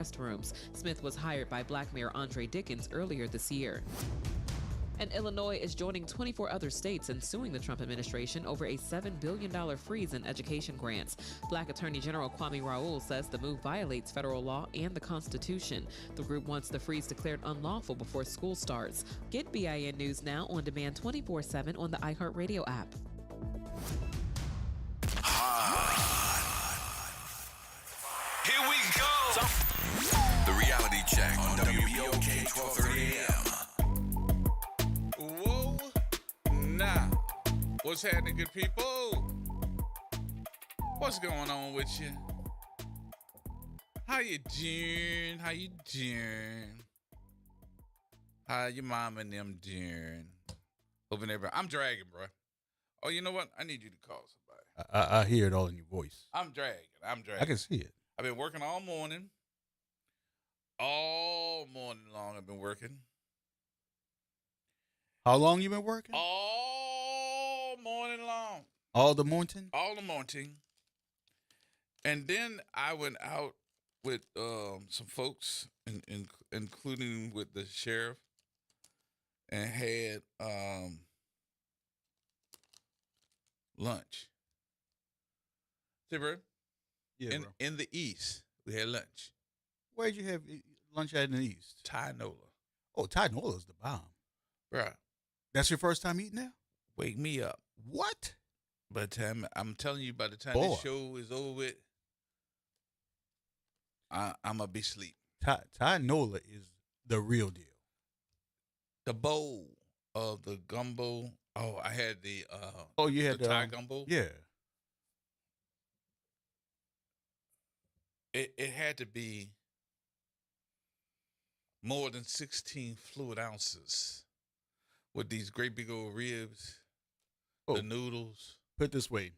restrooms. Smith was hired by Black Mayor Andre Dickens earlier this year. And Illinois is joining 24 other states in suing the Trump administration over a $7 billion freeze in education grants. Black Attorney General Kwame Raoul says the move violates federal law and the Constitution. The group wants the freeze declared unlawful before school starts. Get BIN News now on demand 24/7 on the iHeartRadio app. Here we go. The reality check on WBOK 1230 AM. Whoa, now, what's happening, good people? What's going on with you? How you doing? How you doing? How your mom and them doing? Hoping everybody. I'm dragging, bro. Oh, you know what? I need you to call somebody. I hear it all in your voice. I'm dragging. I can see it. I've been working all morning. All morning long I've been working. How long you been working? All morning long. All the morning? All the morning. And then I went out with some folks, including with the sheriff, and had lunch. See, bro? Yeah, in the East, we had lunch. Where'd you have lunch at in the East? Thai Nola. Oh, Thai Nola's the bomb. Bruh. That's your first time eating there? Wake me up. What? By the time, I'm telling you, by the time Boy. this show is over with, I'm going to be asleep. Thai Nola is the real deal. The bowl of the gumbo. Oh, I had the You had the Thai gumbo. Yeah. It had to be more than 16 fluid ounces with these great big old ribs, the noodles. Put it this way.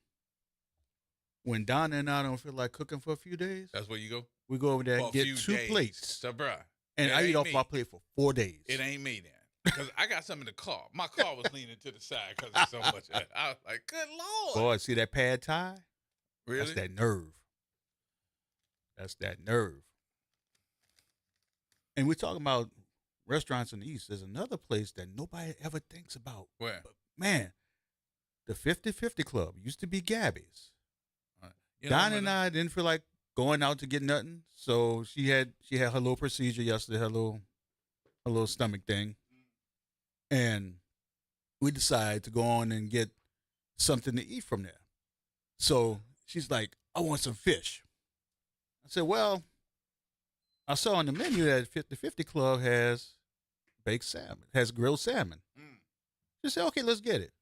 When Donna and I don't feel like cooking for a few days, That's where you go? we go over there For and a get few 2 days. plates. So, bruh. And it I eat ain't off me. my plate for 4 days. It ain't me then. Because I got some in the car. My car was leaning to the side because of so much. I was like, good Lord. Boy, see that pad Thai? Really? That's that nerve. That's that nerve. And we're talking about restaurants in the East. There's another place that nobody ever thinks about. Where? But man, the 50-50 Club used to be Gabby's. You know, Don and I didn't feel like going out to get nothing, so she had her little procedure yesterday, her little stomach thing, and we decided to go on and get something to eat from there. So she's like, "I want some fish." I said, "Well, I saw on the menu that 50-50 Club has baked salmon, has grilled salmon." She said, "Okay, let's get it."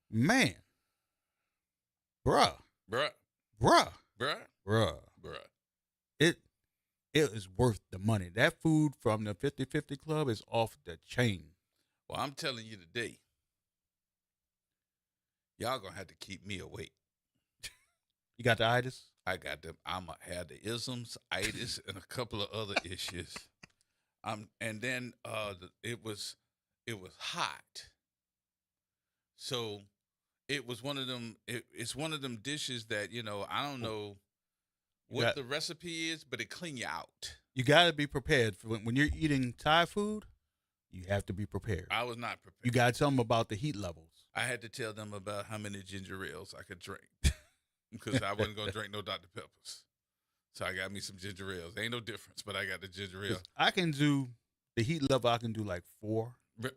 Man, bruh. It is worth the money. That food from the 50-50 Club is off the chain. Well, I'm telling you today, y'all gonna have to keep me awake. You got the itis? I got them. I'm gonna have the isms, itis, and a couple of other issues. And then it was hot, so it was one of them. It's one of them dishes that I don't know what the recipe is, but it clean you out. You got to be prepared for when you're eating Thai food. You have to be prepared. I was not prepared. You got to tell them about the heat levels. I had to tell them about how many ginger ales I could drink because I wasn't gonna drink no Dr. Peppers. So I got me some ginger ales. Ain't no difference, but I got the ginger ale. I can do the heat level. I can do like 4, Bruh.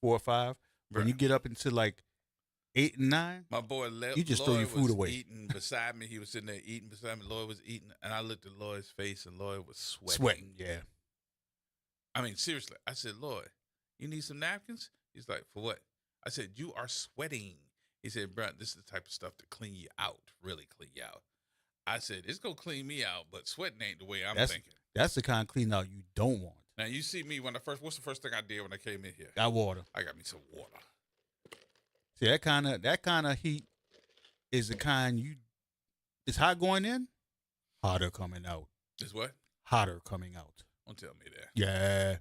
4 or 5. When Bruh. you get up into like 8 and 9, My boy you just throw your food was away. Eating beside me. He was sitting there eating beside me. Lloyd was eating, and I looked at Lloyd's face, and Lloyd was sweating. Yeah. I mean, seriously. I said, Lloyd, you need some napkins? He's like, for what? I said, you are sweating. He said, bro, this is the type of stuff to clean you out, really clean you out. I said, it's going to clean me out, but sweating ain't the way I'm thinking. That's the kind of clean out you don't want. Now, you see me what's the first thing I did when I came in here? Got water. I got me some water. See, that kind of heat is the kind it's hot going in, hotter coming out. Is what? Hotter coming out. Don't tell me that. Yeah.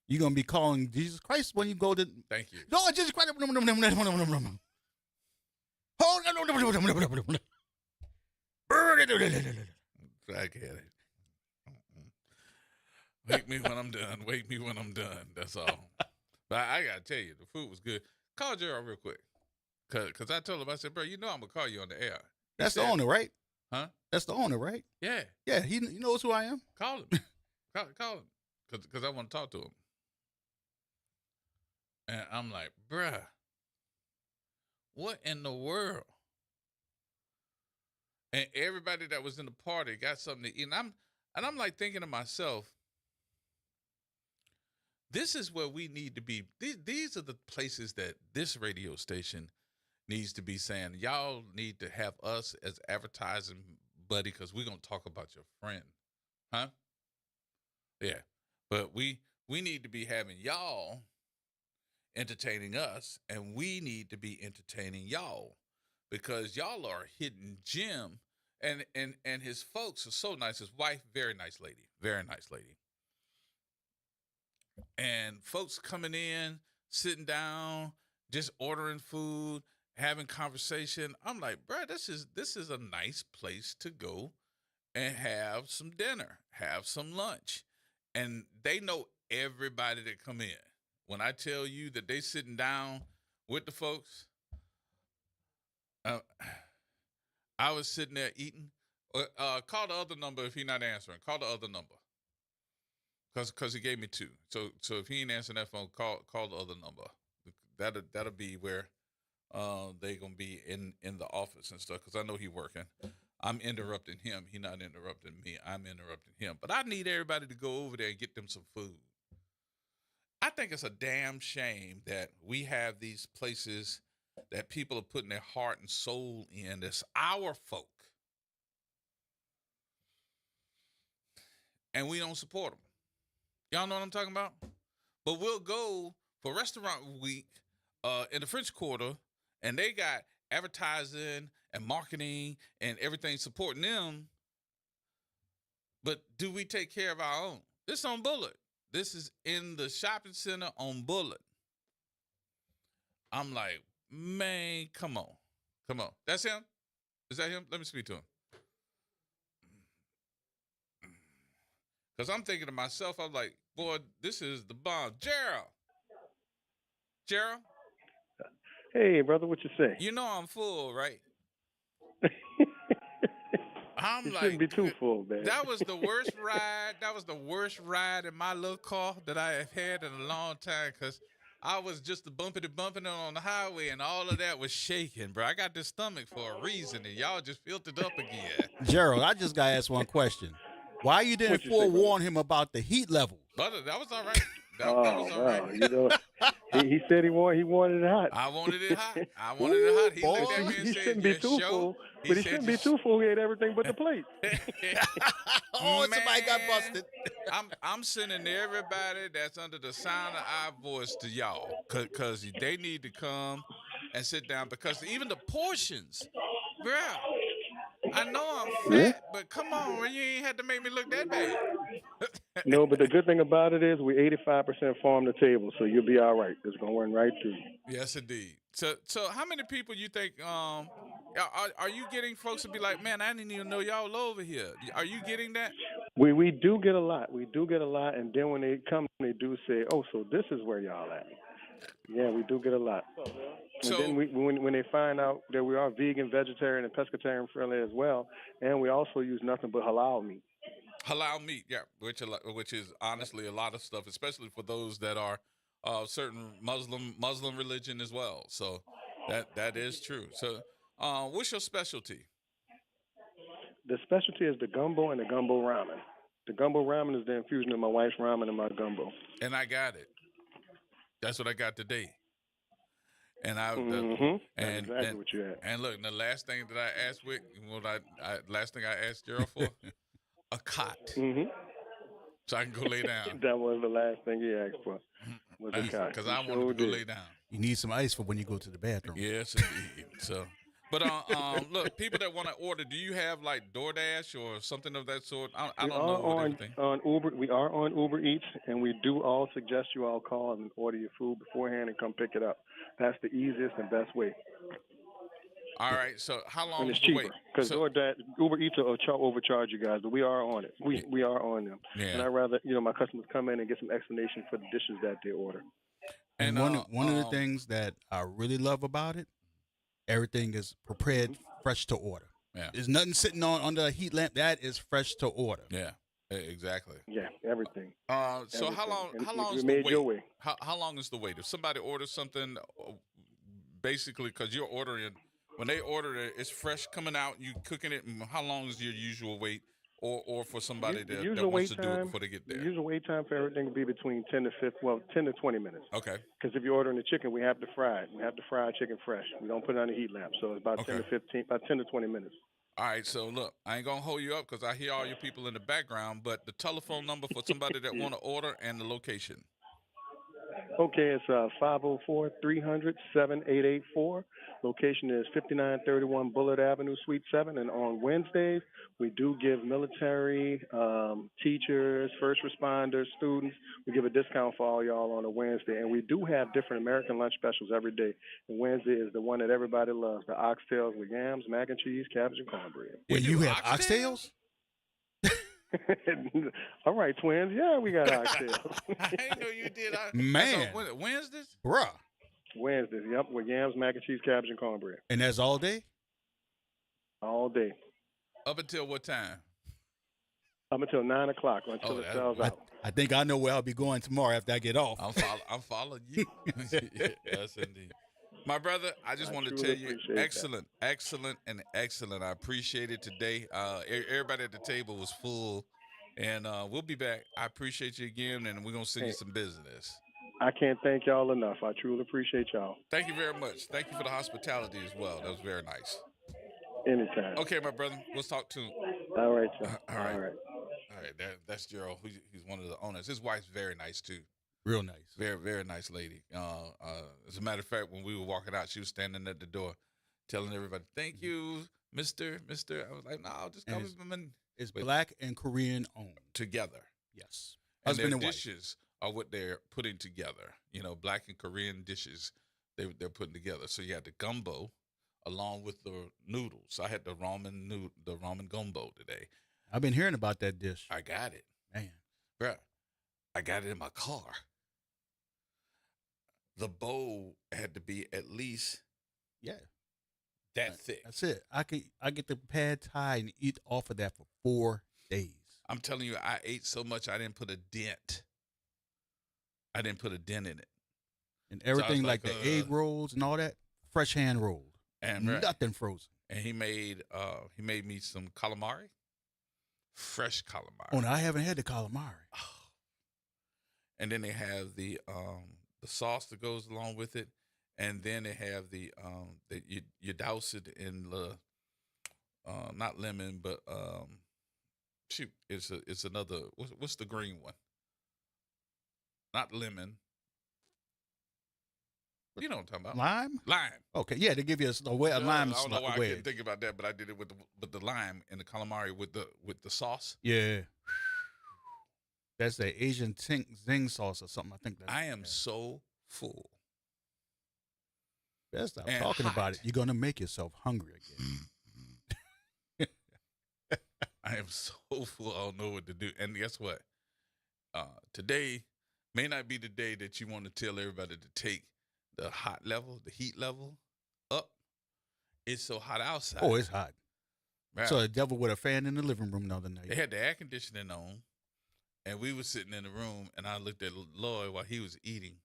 You're going to be calling Jesus Christ when you go to... Thank you. No, Jesus Christ. I get it. Wake me when I'm done. Wake me when I'm done. That's all. But I gotta tell you, the food was good. Call Gerald real quick, cause I told him, I said, bro, you know I'm gonna call you on the air. That's said, the owner, right? Huh? That's the owner, right? Yeah. Yeah, he knows who I am. Call him. call him, cause I want to talk to him. And I'm like, bruh, what in the world? And everybody that was in the party got something to eat. And I'm like thinking to myself, this is where we need to be. These are the places that this radio station needs to be saying, y'all need to have us as advertising buddy, because we're going to talk about your friend. Huh? Yeah. But we need to be having y'all entertaining us, and we need to be entertaining y'all, because y'all are a hidden gem. And his folks are so nice. His wife, very nice lady. Very nice lady. And folks coming in, sitting down, just ordering food, having conversation. I'm like, bro, this is a nice place to go and have some dinner, have some lunch. And they know everybody that come in. When I tell you that they sitting down with the folks, I was sitting there eating. Call the other number if he's not answering. Call the other number. Cause he gave me two. So if he ain't answering that phone, call the other number. That'll be where they gonna be in the office and stuff. Cause I know he working. I'm interrupting him. He not interrupting me. I'm interrupting him. But I need everybody to go over there and get them some food. I think it's a damn shame that we have these places that people are putting their heart and soul in. That's our folk. And we don't support them. Y'all know what I'm talking about? But we'll go for Restaurant Week in the French Quarter, and they got advertising and marketing and everything supporting them. But do we take care of our own? This is on Bullitt. This is in the shopping center on Bullitt. I'm like, man, come on. Come on. That's him? Is that him? Let me speak to him. Because I'm thinking to myself, I'm like, boy, this is the bomb. Gerald? Hey, brother, what you say? You know I'm full, right? I'm you like, shouldn't be too full, man. That was the worst ride. That was the worst ride in my little car that I have had in a long time, because I was just bumping on the highway, and all of that was shaking, bro. I got this stomach for a reason, and y'all just filled it up again. Gerald, I just got to ask one question. Why you didn't forewarn him about the heat levels? Brother, that was all right. That was all right. You know, he said he wanted it hot. I wanted it hot. He looked at me and he said, shouldn't be too full, but he shouldn't be too full. He ate everything but the plate. Oh, somebody got busted. I'm sending everybody that's under the sound of our voice to y'all, because they need to come and sit down, because even the portions, bro. I know I'm fat, but come on, you ain't had to make me look that bad. No, but the good thing about it is we 85% farm to table, so you'll be all right. It's gonna run right through. Yes, indeed. So how many people you think are you getting folks to be like, man, I didn't even know y'all over here? Are you getting that? We do get a lot. We do get a lot, and then when they come, they do say, "Oh, so this is where y'all at." Yeah, we do get a lot. And then when they find out that we are vegan, vegetarian, and pescatarian friendly as well, and we also use nothing but halal meat. Halal meat, yeah, which is honestly a lot of stuff, especially for those that are certain Muslim religion as well. So that is true. So what's your specialty? The specialty is the gumbo and the gumbo ramen. The gumbo ramen is the infusion of my wife's ramen and my gumbo. And I got it. That's what I got today. And That's exactly what you had. And look, the last thing that I asked last thing I asked Gerald for, a cot, so I can go lay down. That was the last thing he asked for, was a cot. Because I wanted to go lay down. You need some ice for when you go to the bathroom. Yes, indeed. So, but look, people that want to order, do you have like DoorDash or something of that sort? I don't know everything. On Uber. We are on Uber Eats, and we do all suggest you all call and order your food beforehand and come pick it up. That's the easiest and best way. All right. So how long And is it's the wait? cheaper because So, Uber Eats will overcharge you guys, but we are on it. We are on them. Yeah. And I'd rather my customers come in and get some explanation for the dishes that they order. And one of the things that I really love about it, everything is prepared fresh to order. Yeah. There's nothing sitting on under a heat lamp. That is fresh to order. Yeah. Exactly. Yeah, everything. So how long? And How long we is the made wait? your way. How long is the wait? If somebody orders something, basically, because you're ordering, when they order it, it's fresh coming out. You cooking it. How long is your usual wait, or for somebody The that usual wants wait to do it time- before they get The there? usual wait time for everything would be between 10 to 20 minutes. Okay. Because if you're ordering the chicken, we have to fry it. We have to fry our chicken fresh. We don't put it on the heat lamp. So it's about 10 to 20 minutes. All right. So look, I ain't gonna hold you up because I hear all your people in the background. But the telephone number for somebody that want to order and the location. Okay, it's 504-300-7884. Location is 5931 Bullard Avenue, Suite 7. And on Wednesdays, we do give military, teachers, first responders, students, we give a discount for all y'all on a Wednesday. And we do have different American lunch specials every day. And Wednesday is the one that everybody loves, the oxtails with yams, mac and cheese, cabbage, and cornbread. Well, you have oxtails? oxtails? All right, twins. Yeah, we got oxtails. I didn't know you did. Man. That's on Wednesdays? Bruh. Wednesdays, yep, with yams, mac and cheese, cabbage, and cornbread. And that's all day? All day. Up until what time? Up until 9 o'clock, until it sells out. I think I know where I'll be going tomorrow after I get off. I'm following you. Yes, indeed. My brother, I just want to truly tell you, appreciate excellent. I appreciate it today. Everybody at the table was full, and we'll be back. I appreciate you again, and we're going to send you some business. I can't thank y'all enough. I truly appreciate y'all. Thank you very much. Thank you for the hospitality as well. That was very nice. Anytime. Okay, my brother, we'll talk to him. All right, sir. All right. All right. All right, that's Gerald. He's one of the owners. His wife's very nice, too. Real nice. Very, very nice lady. As a matter of fact, when we were walking out, she was standing at the door telling everybody, "Thank you, Mr. I was like, "No, just call me." It's Black and Korean owned. Together. Yes. And Husband their and wife. dishes are what they're putting together. Black and Korean dishes they're putting together. So you had the gumbo along with the noodles. I had the ramen gumbo today. I've been hearing about that dish. I got it. Man. Bruh, I got it in my car. The bowl had to be at least that thick. That's it. I get the pad thai and eat off of that for 4 days. I'm telling you, I ate so much I didn't put a dent. I didn't put a dent in it. And everything like, the egg rolls and all that, fresh hand rolled. And nothing frozen. And he made me some calamari. Fresh calamari. Oh, no, I haven't had the calamari. And then they have the sauce that goes along with it, and then they have the you douse it in the not lemon, but shoot, it's another what's the green one? Not lemon. You know what I'm talking about? Lime? Lime. Okay, yeah, they give you a lime. I don't know why I wedge. couldn't think about that, but I did it with the lime and the calamari with the sauce. Yeah. That's the Asian zing sauce or something. I think that's. I am so full. Better stop and talking hot. about it. You're gonna make yourself hungry again. I am so full. I don't know what to do. And guess what? Today may not be the day that you want to tell everybody to take the heat level up. It's so hot outside. Oh, it's hot. Right. So the devil with a fan in the living room the other night. They had the air conditioning on, and we were sitting in the room, and I looked at Lloyd while he was eating.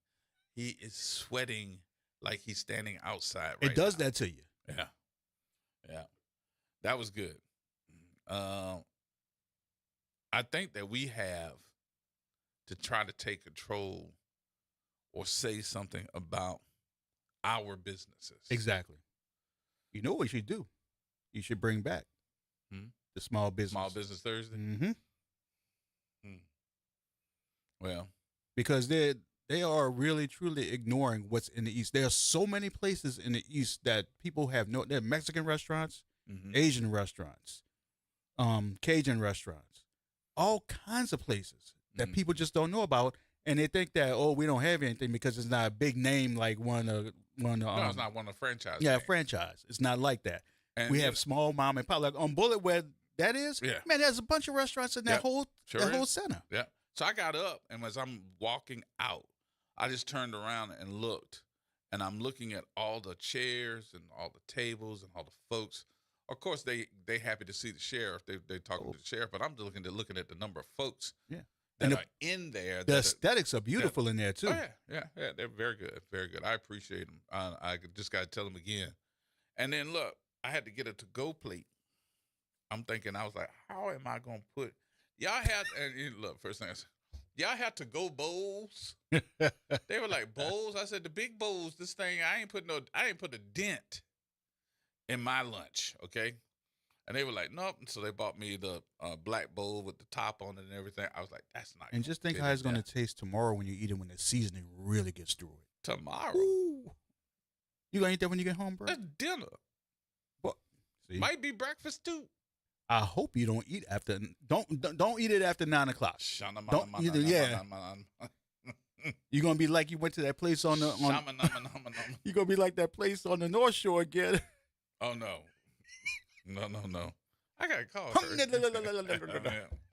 He is sweating like he's standing outside right It does now. that to you. Yeah. Yeah. That was good. I think that we have to try to take control or say something about our businesses. Exactly. You know what you should do? You should bring back the small business. Small Business Thursday? Mm-hmm. Well. Because they are really, truly ignoring what's in the East. There are so many places in the East that people have there are Mexican restaurants, Asian restaurants, Cajun restaurants, all kinds of places that people just don't know about. And they think that, we don't have anything because it's not a big name like one of one. No, it's not one of the franchise. Yeah, names. franchise. It's not like that. And we have small mom and pop. Like on Bullet, where that is, Yeah. man, there's a bunch of restaurants in that whole whole center. Yeah. So I got up, and as I'm walking out, I just turned around and looked, and I'm looking at all the chairs and all the tables and all the folks. Of course, they happy to see the sheriff. They talking to the sheriff, but I'm looking at the number of folks that And are in there. The aesthetics are beautiful in there too. Oh, yeah. They're very good, very good. I appreciate them. I just got to tell them again. And then look, I had to get a to-go plate. I'm thinking, I was like, how am I gonna put? Y'all had and look, first thing I said, y'all had to-go bowls. They were like bowls. I said the big bowls. This thing, I ain't put a dent in my lunch. Okay. And they were like, nope. So they bought me the black bowl with the top on it and everything. I was like, that's not. And just think how it's going to taste tomorrow when you eat it, when the seasoning really gets through it. Tomorrow. Ooh. You going to eat that when you get home, bro? That's dinner. Well, see? Might be breakfast too. I hope you don't eat after. Don't eat it after 9 o'clock. Don't either. Yeah. You're gonna be like you went to that place on the. You're gonna be like that place on the North Shore again. Oh no. No. I got to call her.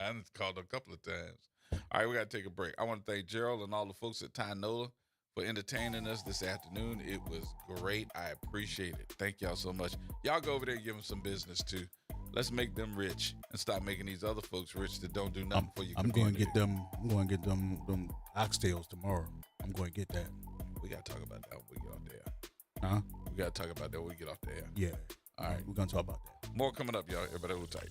I called her a couple of times. All right, we got to take a break. I want to thank Gerald and all the folks at Tynola for entertaining us this afternoon. It was great. I appreciate it. Thank y'all so much. Y'all go over there and give them some business too. Let's make them rich and stop making these other folks rich that don't do nothing for you. I'm going to get them. I'm going to get them oxtails tomorrow. I'm going to get that. We got to talk about that when we get off the air. Huh? We got to talk about that when we get off the air. Yeah. All right. We're going to talk about that. More coming up, y'all. Everybody hold tight.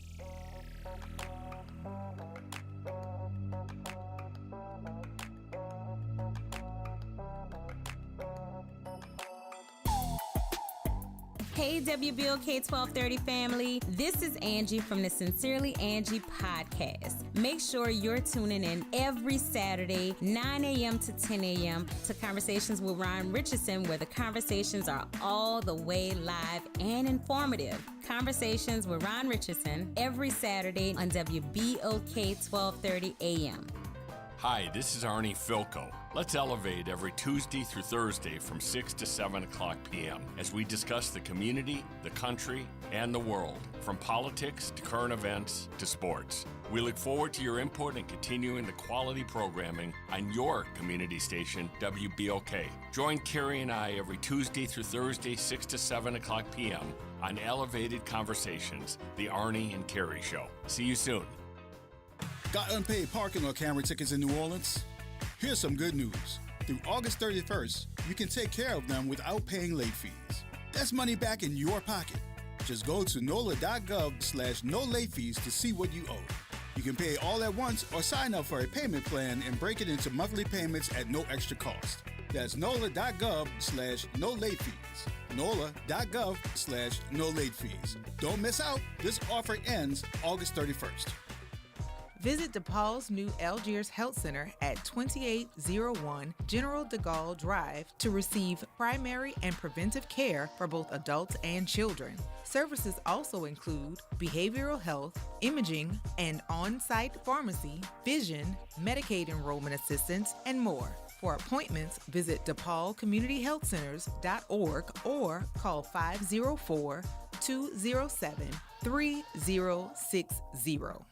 Hey, WBOK 1230 family. This is Angie from the Sincerely Angie podcast. Make sure you're tuning in every Saturday, 9 a.m. to 10 a.m. to Conversations with Ron Richardson, where the conversations are all the way live and informative. Conversations with Ron Richardson every Saturday on WBOK 1230 a.m. Hi, this is Arnie Filko. Let's elevate every Tuesday through Thursday from 6 to 7 o'clock p.m. as we discuss the community, the country, and the world, from politics to current events to sports. We look forward to your input and continuing the quality programming on your community station, WBOK. Join Carrie and I every Tuesday through Thursday, 6 to 7 o'clock p.m. on Elevated Conversations, the Arnie and Carrie Show. See you soon. Got unpaid parking or camera tickets in New Orleans? Here's some good news. Through August 31st, you can take care of them without paying late fees. That's money back in your pocket. Just go to NOLA.gov/no late fees to see what you owe. You can pay all at once or sign up for a payment plan and break it into monthly payments at no extra cost. That's NOLA.gov/no late fees. NOLA.gov/no late fees. Don't miss out. This offer ends August 31st. Visit DePaul's new Algiers Health Center at 2801 General de Gaulle Drive to receive primary and preventive care for both adults and children. Services also include behavioral health, imaging, and on-site pharmacy, vision, Medicaid enrollment assistance, and more. For appointments, visit DePaulCommunityHealthCenters.org or call 504-207-3060.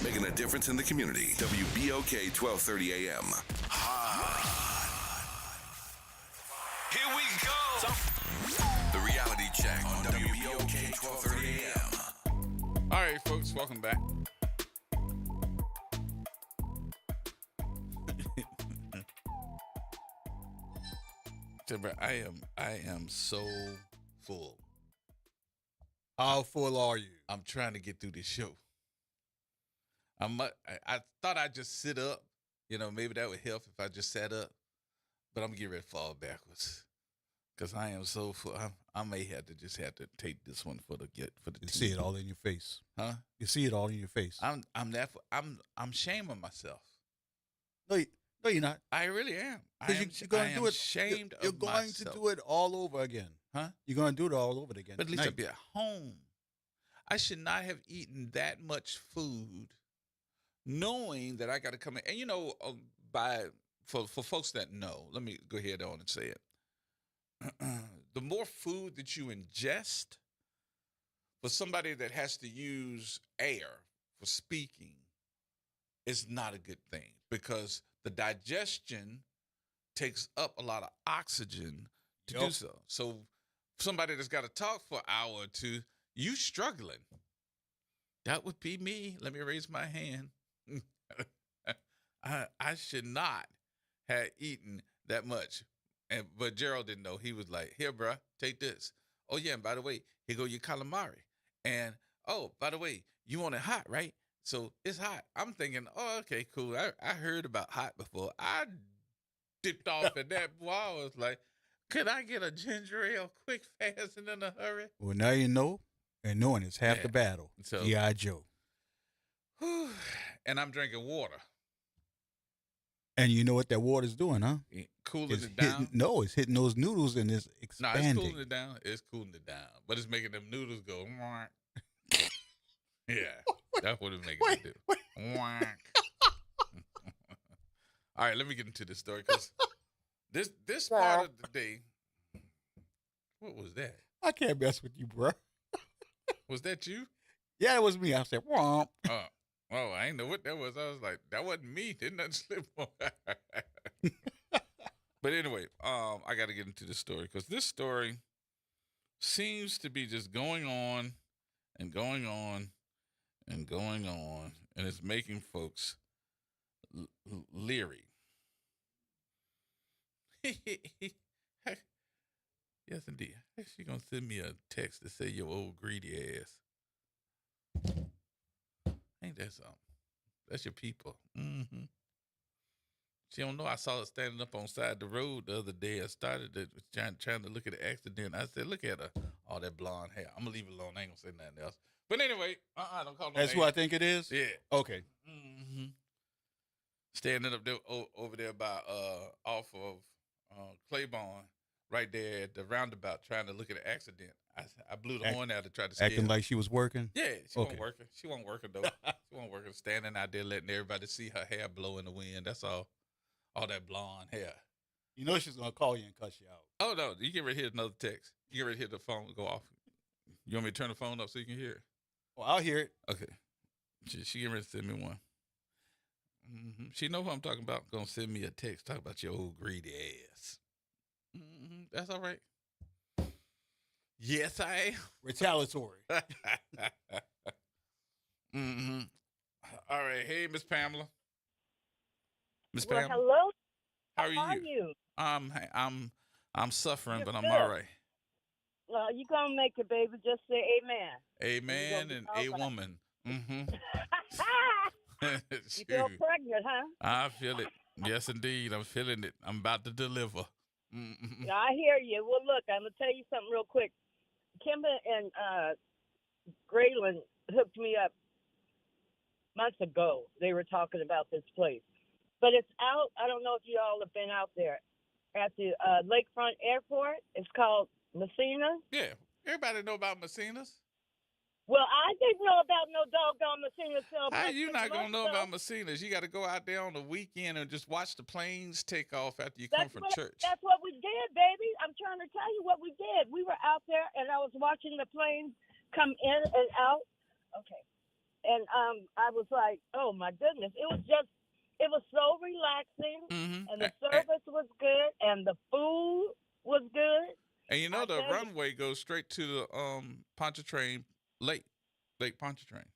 Making a difference in the community. WBOK 1230 AM. Here we go. The reality check on WBOK 1230 AM. All right, folks, welcome back. I am so full. How full are you? I'm trying to get through this show. I thought I'd just sit up. You know, maybe that would help if I just sat up. But I'm getting ready to fall backwards because I am so full. I may have to take this one for the You team. see it all in your face. Huh? You see it all in your face. I'm shaming myself. No, you're not. I really am. Because you're going to do it. Ashamed You're of going myself. to do it all over again. Huh? You're going to do it all over again. But at least tonight. I'll be at home. I should not have eaten that much food, knowing that I got to come in. And you know, for folks that know, let me go ahead on and say it. the more food that you ingest, for somebody that has to use air for speaking, is not a good thing because the digestion takes up a lot of oxygen to do so. So somebody that's got to talk for an hour or two, you struggling. That would be me. Let me raise my hand. I should not have eaten that much. But Gerald didn't know. He was like, here, bruh, take this. Oh, yeah, and by the way, here go your calamari. And, oh, by the way, you want it hot, right? So it's hot. I'm thinking, oh, okay, cool. I heard about hot before. I dipped off at that. Boy, I was like, could I get a ginger ale quick, fast, and in a hurry? Well, now you know, and knowing is half the battle. So, G.I. Joe. And I'm drinking water. And you know what that water's doing, huh? Cooling it down? It's hitting those noodles and it's expanding. No, it's cooling it down. It's cooling it down. But it's making them noodles go, whack. Yeah, that's what it's making it do. Whack. All right, let me get into this story because this part of the day, what was that? I can't mess with you, bro. Was that you? Yeah, it was me. I said, womp. Oh, I didn't know what that was. I was like, that wasn't me. Didn't nothing slip on. But anyway, I got to get into this story because this story seems to be just going on and going on and going on, and it's making folks leery. Yes, indeed. She's going to send me a text to say your old greedy ass. Ain't that something? That's your people. Mm-hmm. She don't know I saw her standing up on side the road the other day. I started trying to look at the accident. I said, look at her. All that blonde hair. I'm going to leave it alone. I ain't going to say nothing else. But anyway, don't call no That's name. who I think it is? Yeah. Okay. Mm-hmm. Standing up there over there by off of Claiborne, right there at the roundabout, trying to look at the accident. I blew the horn out to try to scare acting her. like she was working? Yeah, she wasn't working. She wasn't working, though. She wasn't working, standing out there letting everybody see her hair blow in the wind. That's all. All that blonde hair. You know she's going to call you and cuss you out. Oh, no. You get ready to hear another text. You get ready to hear the phone go off. You want me to turn the phone up so you can hear it? Well, I'll hear it. Okay. She get ready to send me one. Mm-hmm. She know who I'm talking about. Gonna send me a text. Talk about your old greedy ass. Mm-hmm. That's all right. Yes, I am. Retaliatory. Mm-hmm. All right. Hey, Miss Pamela. Miss Well, Pamela. hello. How are you? I'm suffering, but I'm good. all right. You gonna make it, baby. Just say amen. Amen and a woman. Mm-hmm. You feel pregnant, huh? I feel it. Yes, indeed. I'm feeling it. I'm about to deliver. Mm-hmm. Yeah, I hear you. Well, look, I'm gonna tell you something real quick. Kimba and Graylin hooked me up months ago. They were talking about this place, but it's out. I don't know if you all have been out there at the Lakefront Airport. It's called Messina. Yeah, everybody know about Messina's. Well, I didn't know about no doggone Messina. How you not gonna know about Messina's? You got to go out there on the weekend and just watch the planes take off after you come from church. That's what we did, baby. I'm trying to tell you what we did. We were out there, and I was watching the planes come in and out. Okay, and I was like, oh my goodness, it was so relaxing, and the service was good, and the food was good. And you know the runway goes straight to the Pontchartrain Lake Pontchartrain.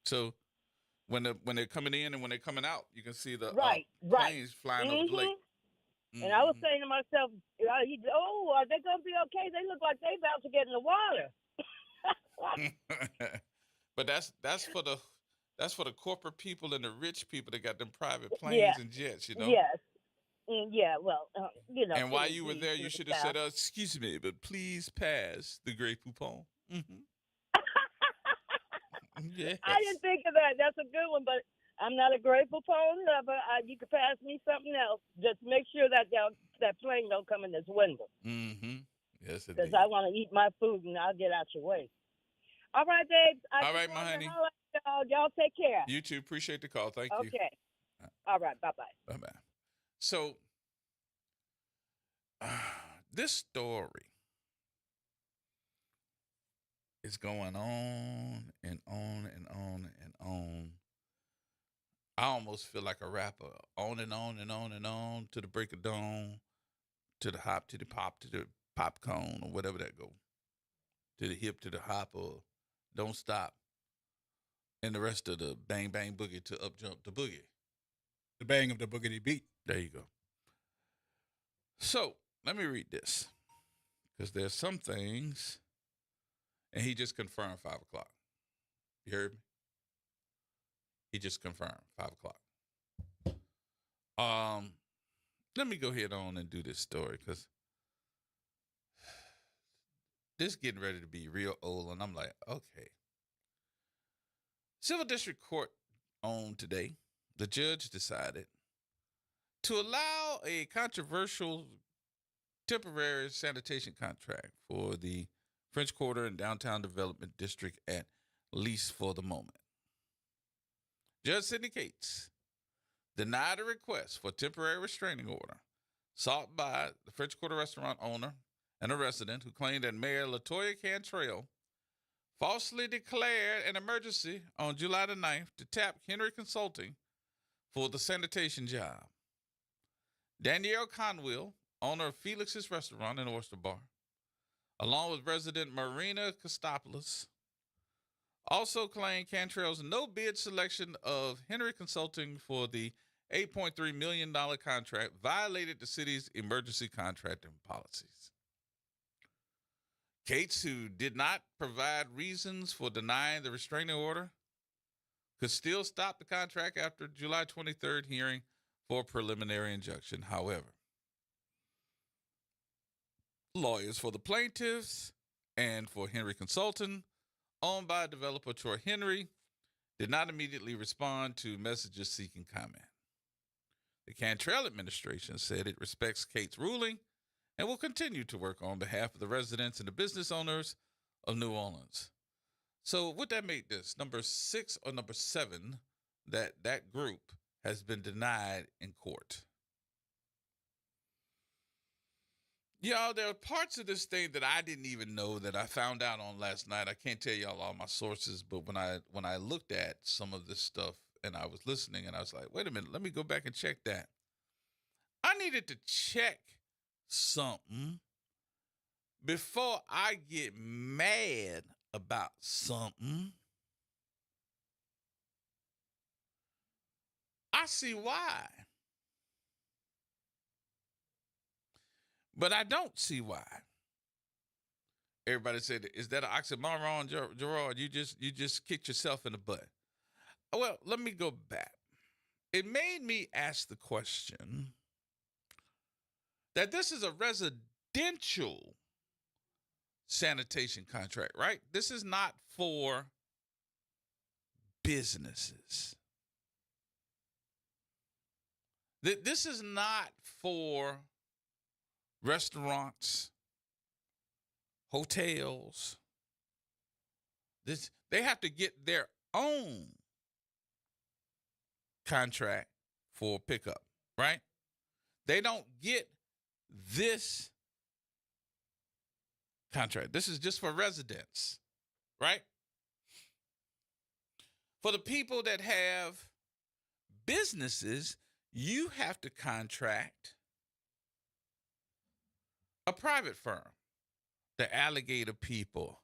So when they're coming in and when they're coming out, you can see the planes flying over the lake. And I was saying to myself, oh, are they gonna be okay? They look like they about to get in the water. But that's for the corporate people and the rich people that got them private planes and jets, you know. Yes. Yeah, well, you know. And while you were there, you should have said, "Excuse me, but please pass the Grey Poupon." Mm-hmm. Yes. I didn't think of that. That's a good one, but I'm not a Grey Poupon lover. You could pass me something else. Just make sure that that plane don't come in this window. Mm-hmm. Yes, it because I want to eat my food and I'll get out your way. All right, babes. All right, my honey. Y'all take care. You too. Appreciate the call. Thank you. Okay. All right. Bye-bye. Bye-bye. So this story is going on and on and on and on. I almost feel like a rapper, on and on and on and on to the break of dawn, to the hop, to the pop, to the popcorn, or whatever that go, to the hip, to the hop, or don't stop, and the rest of the bang bang boogie to up jump the boogie, the bang of the boogity beat. There you go. So let me read this, because there's some things, and he just confirmed 5 o'clock. You heard me? He just confirmed 5 o'clock. Let me go ahead on and do this story, because this getting ready to be real old, and I'm like, okay. Civil District Court on today, the judge decided to allow a controversial temporary sanitation contract for the French Quarter and Downtown Development District, at least for the moment. Judge Sidney Cates denied a request for temporary restraining order sought by the French Quarter restaurant owner and a resident who claimed that Mayor LaToya Cantrell falsely declared an emergency on July the 9th to tap Henry Consulting for the sanitation job. Danielle Conwill, owner of Felix's Restaurant and Oyster Bar, along with resident Marina Kostopoulos, also claimed Cantrell's no-bid selection of Henry Consulting for the $8.3 million contract violated the city's emergency contracting policies. Cates, who did not provide reasons for denying the restraining order, could still stop the contract after July 23rd hearing for a preliminary injunction. However, lawyers for the plaintiffs and for Henry Consulting, owned by developer Troy Henry, did not immediately respond to messages seeking comment. The Cantrell administration said it respects Cates' ruling and will continue to work on behalf of the residents and the business owners of New Orleans. So would that make this number 6 or number 7 that group has been denied in court? Y'all, there are parts of this thing that I didn't even know that I found out on last night. I can't tell y'all all my sources, but when I looked at some of this stuff and I was listening and I was like, wait a minute, let me go back and check that. I needed to check something before I get mad about something. I see why. But I don't see why. Everybody said, is that an oxymoron, Gerard? You just kicked yourself in the butt. Well, let me go back. It made me ask the question that this is a residential sanitation contract, right? This is not for businesses. This is not for restaurants, hotels. They have to get their own contract for pickup, right? They don't get this contract. This is just for residents, right? For the people that have businesses, you have to contract a private firm, the Alligator people,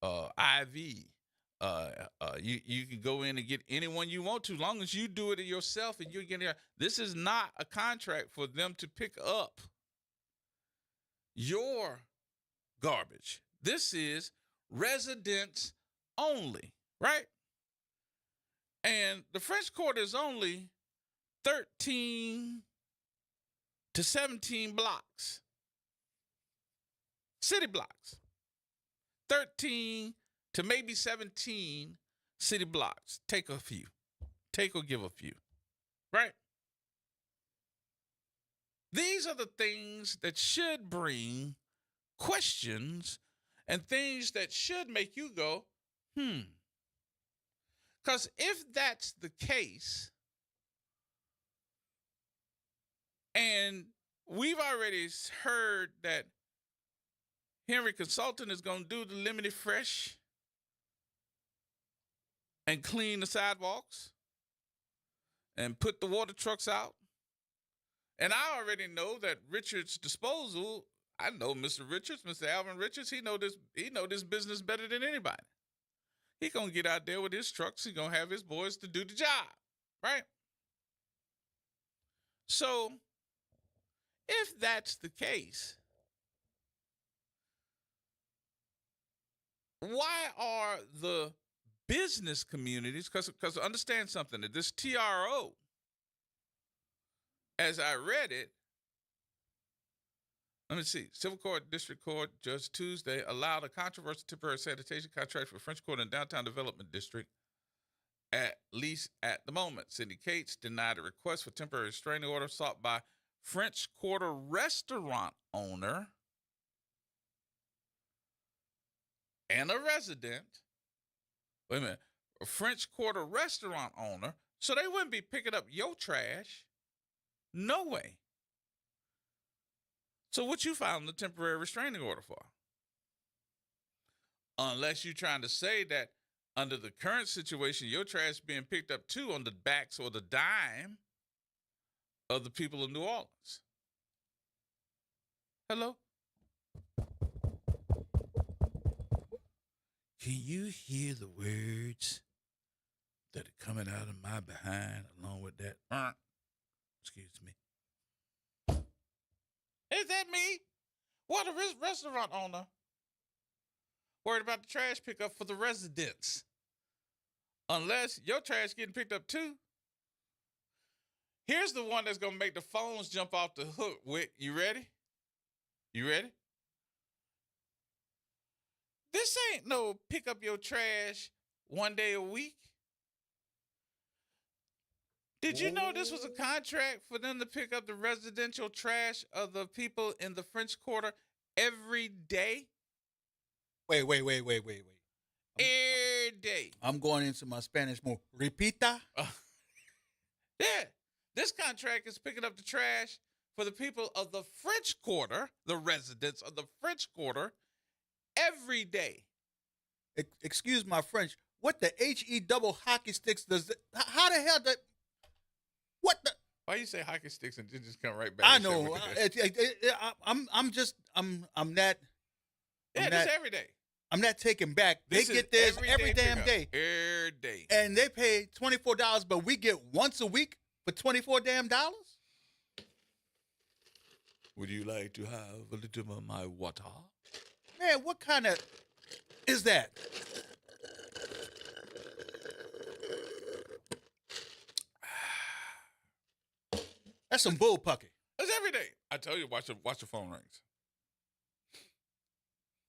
IV. You can go in and get anyone you want to, as long as you do it yourself and you're getting there. This is not a contract for them to pick up your garbage. This is residents only, right? And the French Quarter is only 13 to 17 blocks. City blocks. 13 to maybe 17 city blocks. Take a few. Take or give a few. Right? These are the things that should bring questions and things that should make you go, Because if that's the case, and we've already heard that Henry Consulting is going to do the limited fresh and clean the sidewalks and put the water trucks out. And I already know that Richards Disposal, I know Mr. Richards, Mr. Alvin Richards, he know this business better than anybody. He going to get out there with his trucks. He going to have his boys to do the job, right? So, if that's the case, why are the business communities, because understand something, that this TRO, as I read it, let me see, Civil Court, District Court, Judge Tuesday allowed a controversial temporary sanitation contract for French Quarter and Downtown Development District, at least at the moment. Cindy Cates denied a request for temporary restraining order sought by French Quarter restaurant owner and a resident. Wait a minute. A French Quarter restaurant owner. So they wouldn't be picking up your trash. No way. So what you filed the temporary restraining order for? Unless you're trying to say that under the current situation, your trash is being picked up too on the backs or the dime of the people of New Orleans. Hello? Can you hear the words that are coming out of my behind along with that? Excuse me. Is that me? What, a restaurant owner? Worried about the trash pickup for the residents. Unless your trash getting picked up too. Here's the one that's going to make the phones jump off the hook. Wick, you ready? You ready? This ain't no pick up your trash one day a week. Did you know this was a contract for them to pick up the residential trash of the people in the French Quarter every day? Wait. Every day. I'm going into my Spanish more. Repita? Yeah. This contract is picking up the trash for the people of the French Quarter, the residents of the French Quarter, every day. Excuse my French. What the HE double hockey sticks does? How the hell that? What the? Why you say hockey sticks and just come right back? I know. I'm that. This every day. I'm not taking back. They get theirs every damn day. Every day. And they pay $24, but we get once a week for $24 damn dollars? Would you like to have a little of my water? Man, what kind of is that? That's some bullpucky. That's every day. I tell you, watch the phone rings.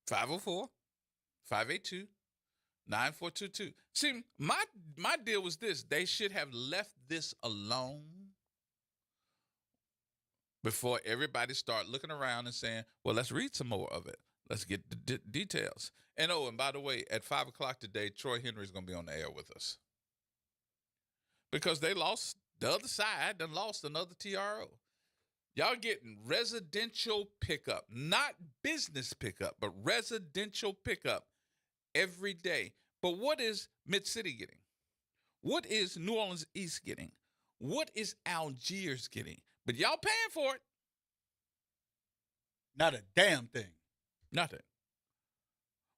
504-582-9422. See, my deal was this. They should have left this alone before everybody start looking around and saying, well, let's read some more of it. Let's get the details. And by the way, at 5 o'clock today, Troy Henry is going to be on the air with us. Because they lost, the other side done lost another TRO. Y'all getting residential pickup, not business pickup, but residential pickup every day. But what is Mid-City getting? What is New Orleans East getting? What is Algiers getting? But y'all paying for it. Not a damn thing. Nothing.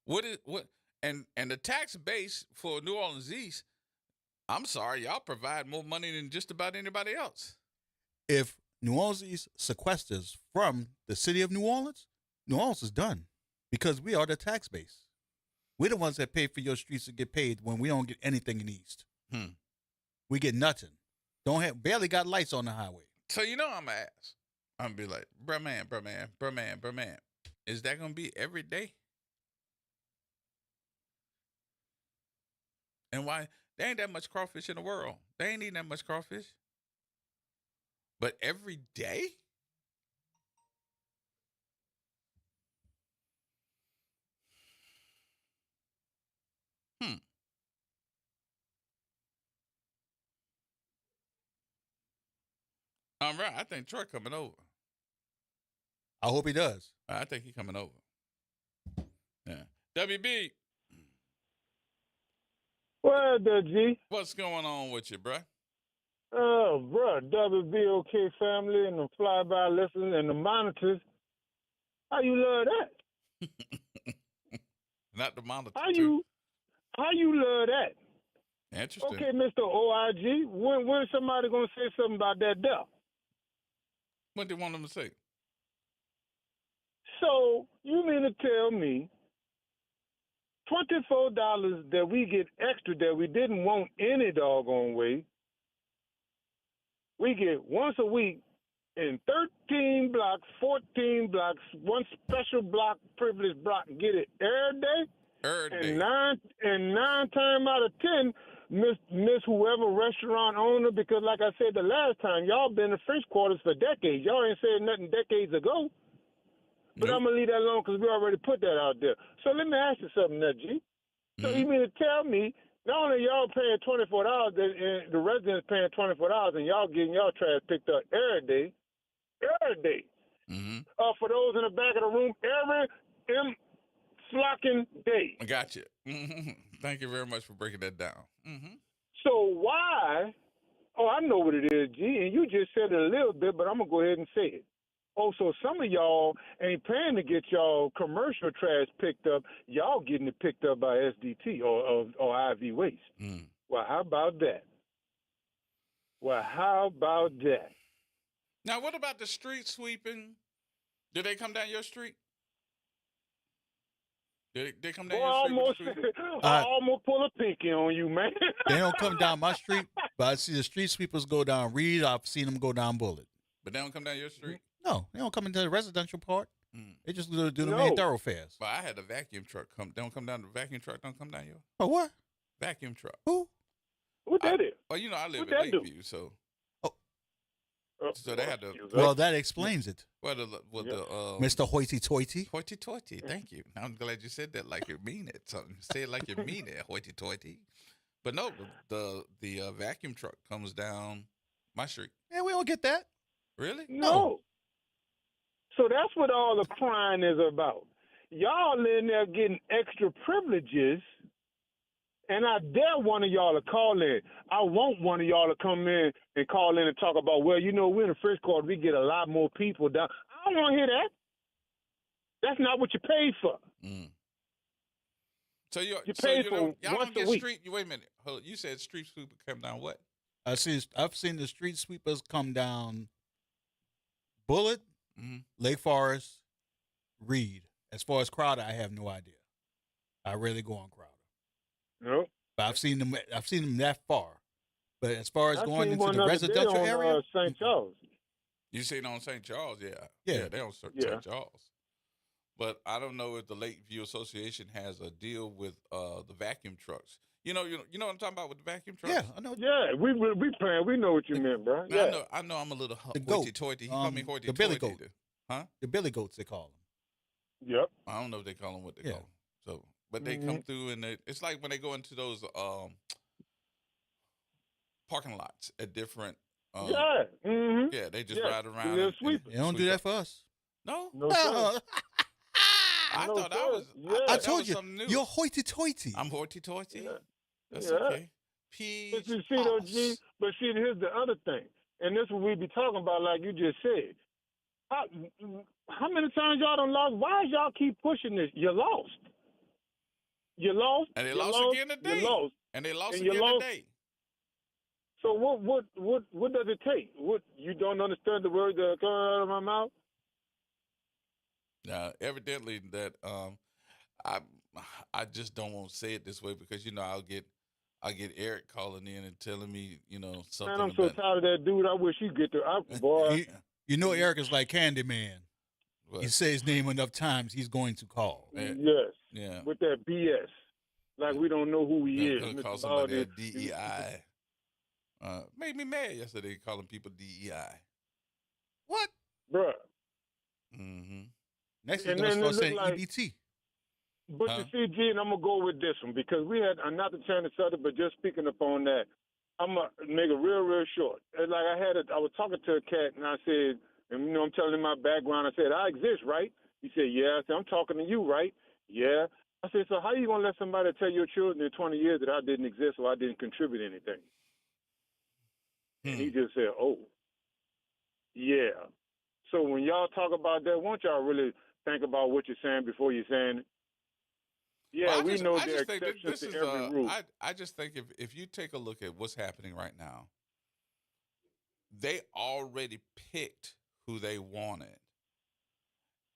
And the tax base for New Orleans East, I'm sorry, y'all provide more money than just about anybody else. If New Orleans East sequesters from the city of New Orleans is done because we are the tax base. We're the ones that pay for your streets to get paid when we don't get anything in the East. We get nothing. Barely got lights on the highway. So I'm going to ask. I'm going to be like, bruh man. Is that going to be every day? And why? There ain't that much crawfish in the world. They ain't eating that much crawfish. But every day? All right. I think Troy coming over. I hope he does. I think he's coming over. Yeah. WB. Well, the G. What's going on with you, bruh? Oh, bro, WBOK family and the flyby listeners and the monitors. How you love that? Not the monitor. How you love that? Interesting. Okay, Mr. OIG, when somebody gonna say something about that death? What do you want them to say? So you mean to tell me $24 that we get extra that we didn't want any doggone way? We get once a week in 13 blocks, 14 blocks, one special block, privileged block, get it every day. And nine times out of 10, miss whoever restaurant owner, because like I said the last time, y'all been in French quarters for decades. Y'all ain't said nothing decades ago. But I'm going to leave that alone because we already put that out there. So let me ask you something, G. So you mean to tell me, not only y'all paying $24, and the residents paying $24, and y'all getting y'all trash picked up every day. For those in the back of the room, every flocking day. I got you. Thank you very much for breaking that down. So why? Oh, I know what it is, G, and you just said it a little bit, but I'm going to go ahead and say it. Oh, so some of y'all ain't paying to get y'all commercial trash picked up. Y'all getting it picked up by SDT or IV Waste. Well, how about that? Now, what about the street sweeping? Did they come down your street? Did they come down your street? I almost pull a pinky on you, man. They don't come down my street, but I see the street sweepers go down Reed. I've seen them go down Bullitt. But they don't come down your street? No, they don't come into the residential part. They just do the main thoroughfares. But I had a vacuum truck come. They don't come down. The vacuum truck don't come down your. Oh, what? Vacuum truck. Who? What that is? Well, you know I live in Lakeview, so. So they had to. Well, that explains it. Well, Mr. Hoity-toity. Hoity-toity. Thank you. I'm glad you said that like you mean it. Something. Say it like you mean it. Hoity-toity. But no, the vacuum truck comes down my street. Yeah, we don't get that. Really? No. So that's what all the crying is about. Y'all in there getting extra privileges, and I dare one of y'all to call in. I want one of y'all to come in and call in and talk about, well, you know, we're in the French Quarter, we get a lot more people down. I don't want to hear that. That's not what you paid for. So you paid for for y'all once don't get a week. street. Wait a minute. You said street sweeper come down what? I've seen the street sweepers come down Bullitt, Lake Forest, Reed. As far as Crowder, I have no idea. I rarely go on Crowder. Nope. But I've seen them that far. But as far as going into the other residential day on, area, St. Charles. You seen on St. Charles, yeah. Yeah. They on St. Charles. But I don't know if the Lakeview Association has a deal with the vacuum trucks. You know what I'm talking about with the vacuum trucks? Yeah, I know. Yeah, we playing. We know what you meant, bro. Man, Yeah. I know I'm a little The goat. hoity-toity. He called me hoity-toity. The billy goat. Huh? The billy goats, they call them. Yep. I don't know if they call them what they call them. So, but they come through and it's like when they go into those parking lots at different. Yeah. Yeah, they just ride around. They're and sweeping. They don't do that for us. No. No, sir. I No, thought sir. I was. Yeah. I I told you, something new. you're hoity-toity. I'm hoity-toity. Yeah. That's Yeah. okay. But you see, though, G, but see, here's the other thing. And this is what we be talking about, like you just said. How many times y'all done lost? Why y'all keep pushing this? You lost. And they You lost again today. You lost. And they lost And you again lost. today. So what does it take? What, you don't understand the words that come out of my mouth? Evidently that I just don't want to say it this way because I'll get Eric calling in and telling me something. Man, I'm so tired of that dude. I wish he'd get the boy. You know Eric is like Candyman. What? You say his name enough times, he's going to call. Yes. Yeah. With that BS. Like we don't know who he is. Gonna call Mr. somebody a Baldy. DEI. Made me mad yesterday calling people DEI. What? Bruh. Mm-hmm. Next, he's And going to then start it saying look like- EBT. But you see, G, and I'm going to go with this one because we had, not to change the subject, but just speaking upon that, I'm going to make it real short. It's like I was talking to a cat and I said, and I'm telling him my background. I said, I exist, right? He said, yeah. I said, I'm talking to you, right? Yeah. I said, so how you going to let somebody tell your children in 20 years that I didn't exist or I didn't contribute anything? And he just said, oh, yeah. So when y'all talk about that, won't y'all really think about what you're saying before you're saying it? Yeah, we know there are exceptions to every rule. I just think if you take a look at what's happening right now, they already picked who they wanted,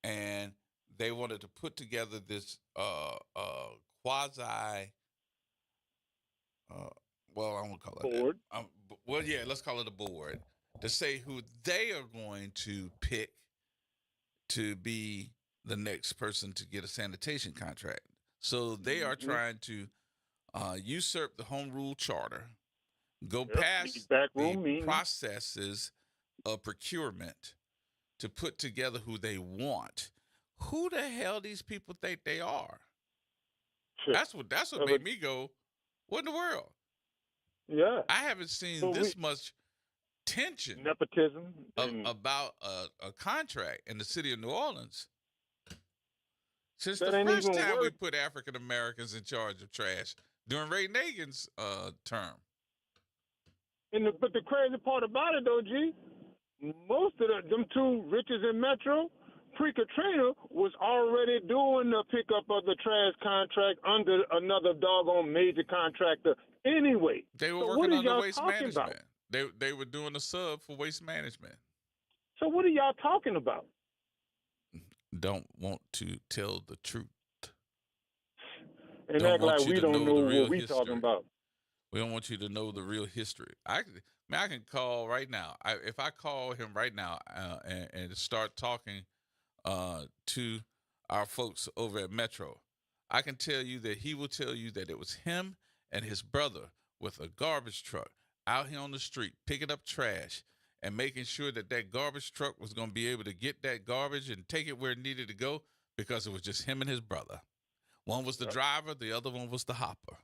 and they wanted to put together this quasi. Well, I won't call it board. Well, yeah, let's call it a board to say who they are going to pick to be the next person to get a sanitation contract. So they are trying to usurp the home rule charter, go past the processes of procurement to put together who they want. Who the hell these people think they are? That's what made me go, what in the world? Yeah. I haven't seen this much tension, nepotism about a contract in the city of New Orleans since the first time we put African Americans in charge of trash during Ray Nagin's term. But the crazy part about it, though, G, most of them two, Richards and Metro, pre-Katrina was already doing the pickup of the trash contract under another doggone major contractor anyway. They were working under waste management. They were doing a sub for waste management. So what are y'all talking about? Don't want to tell the truth. And act like we don't know what we talking about. We don't want you to know the real history. I can call right now. If I call him right now and start talking to our folks over at Metro, I can tell you that he will tell you that it was him and his brother with a garbage truck out here on the street picking up trash and making sure that garbage truck was going to be able to get that garbage and take it where it needed to go, because it was just him and his brother. One was the driver, the other one was the hopper.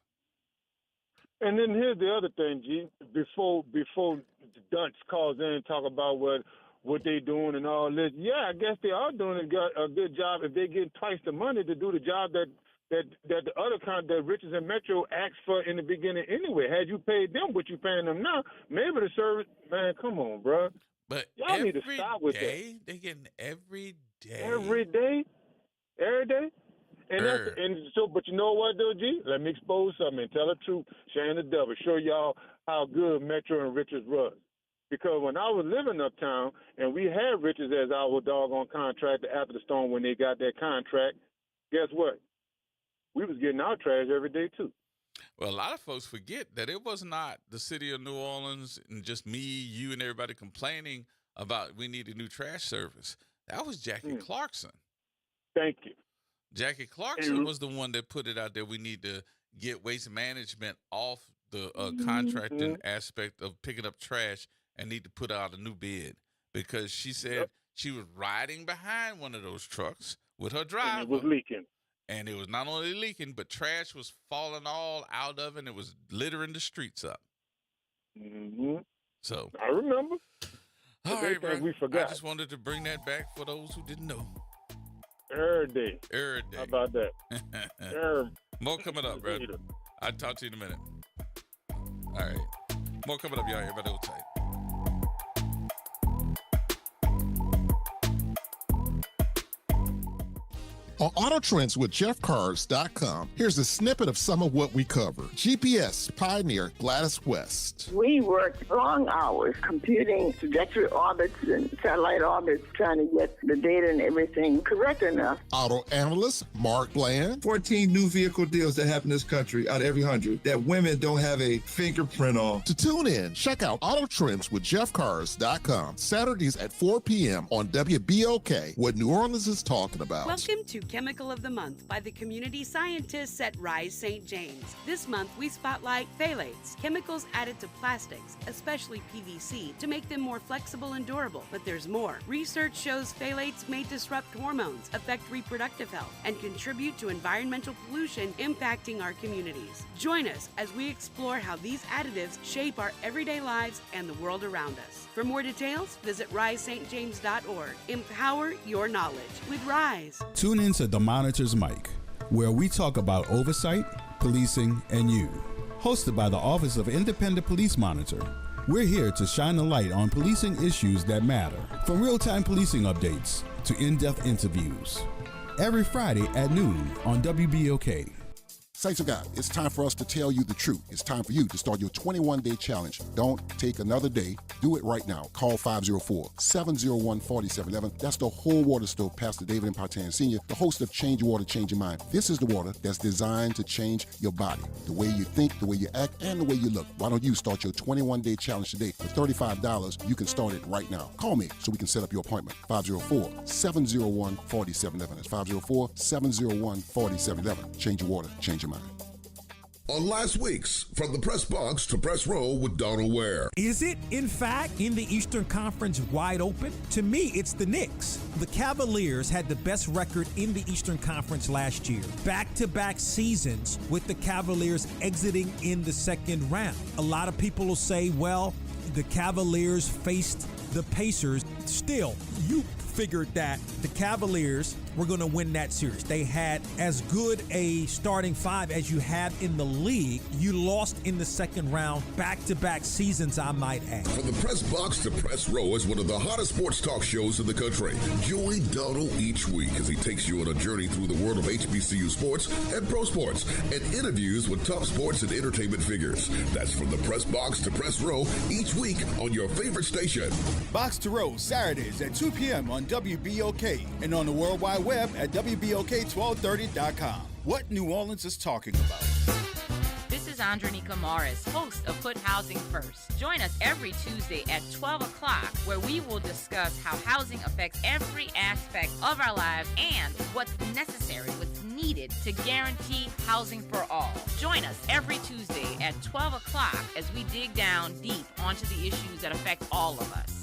And then here's the other thing, G. Before Dunce calls in and talk about what they doing and all this, yeah, I guess they are doing a good job if they get twice the money to do the job that the other that Richards and Metro asked for in the beginning anyway. Had you paid them what you paying them now, maybe the service, man, come on, bro. But y'all need to stop with that. They getting every day. Every day? Every day? But you know what, though, G? Let me expose something and tell the truth. Shane the devil, show y'all how good Metro and Richards was. Because when I was living uptown and we had Richards as our doggone contractor after the storm when they got that contract, guess what? We was getting our trash every day, too. Well, a lot of folks forget that it was not the city of New Orleans and just me, you, and everybody complaining about we need a new trash service. That was Jackie Clarkson. Thank you. Jackie Clarkson was the one that put it out there. We need to get waste management off the contracting aspect of picking up trash and need to put out a new bid, because she said she was riding behind one of those trucks with her driver. And it was leaking. And it was not only leaking, but trash was falling all out of it, and it was littering the streets up. Mm-hmm. So I remember. All right, bro. We forgot. I just wanted to bring that back for those who didn't know. Every day. Every day. How about that? More coming up, bro. I'll talk to you in a minute. All right. More coming up, y'all. Everybody hold tight. On Auto Trends with JeffCars.com, here's a snippet of some of what we cover. GPS pioneer Gladys West. We worked long hours computing trajectory orbits and satellite orbits, trying to get the data and everything correct enough. Auto analyst Mark Bland. 14 new vehicle deals that happen in this country out of every 100 that women don't have a fingerprint on. To tune in, check out Auto Trends with JeffCars.com, Saturdays at 4 p.m. on WBOK, what New Orleans is talking about. Welcome to Chemical of the Month by the community scientists at Rise St. James. This month, we spotlight phthalates, chemicals added to plastics, especially PVC, to make them more flexible and durable. But there's more. Research shows phthalates may disrupt hormones, affect reproductive health, and contribute to environmental pollution impacting our communities. Join us as we explore how these additives shape our everyday lives and the world around us. For more details, visit risestjames.org. Empower your knowledge with Rise. Tune in to The Monitor's Mic where we talk about oversight, policing, and you. Hosted by the Office of Independent Police Monitor, we're here to shine a light on policing issues that matter, from real-time policing updates to in-depth interviews. Every Friday at noon on WBOK. Saints of God, it's time for us to tell you the truth. It's time for you to start your 21-day challenge. Don't take another day. Do it right now. Call 504-701-4711. That's the Whole Water Stove, Pastor David Impartan Sr., the host of Change Your Water, Change Your Mind. This is the water that's designed to change your body, the way you think, the way you act, and the way you look. Why don't you start your 21-day challenge today? For $35, you can start it right now. Call me so we can set up your appointment. 504-701-4711. That's 504-701-4711. Change your water, change your mind. On last week's From the Press Box to Press Row with Donald Ware. Is it, in fact, in the Eastern Conference wide open? To me, it's the Knicks. The Cavaliers had the best record in the Eastern Conference last year. Back-to-back seasons with the Cavaliers exiting in the second round. A lot of people will say, well, the Cavaliers faced the Pacers. Still, you figured that the Cavaliers were going to win that series. They had as good a starting five as you have in the league. You lost in the second round, back-to-back seasons, I might add. From the Press Box to Press Row is one of the hottest sports talk shows in the country. Join Donald each week as he takes you on a journey through the world of HBCU sports and pro sports and interviews with top sports and entertainment figures. That's From the Press Box to Press Row each week on your favorite station. Box to Row, Saturdays at 2 p.m. on WBOK and on the World Wide Web at WBOK1230.com. What New Orleans is talking about. This is Andronika Morris, host of Put Housing First. Join us every Tuesday at 12 o'clock, where we will discuss how housing affects every aspect of our lives and what's necessary, what's needed to guarantee housing for all. Join us every Tuesday at 12 o'clock as we dig down deep onto the issues that affect all of us.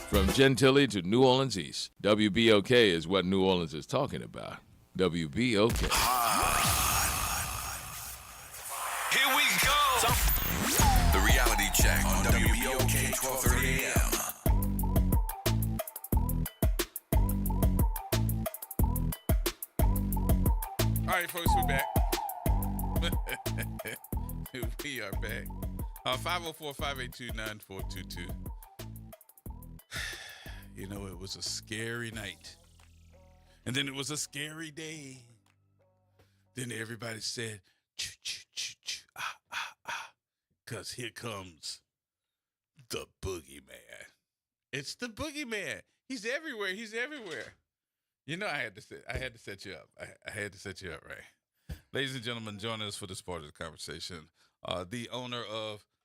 From Gentilly to New Orleans East, WBOK is what New Orleans is talking about. WBOK. Here we go. The reality check on WBOK 1230 AM. All right, folks, we're back. We are back. 504-582-9422. You know, it was a scary night. And then it was a scary day. Then everybody said, choo, choo, choo, choo, ah, ah, ah. Because here comes the boogeyman. It's the boogeyman. He's everywhere. He's everywhere. You know, I had to set you up. I had to set you up, right? Ladies and gentlemen, join us for this part of the conversation. The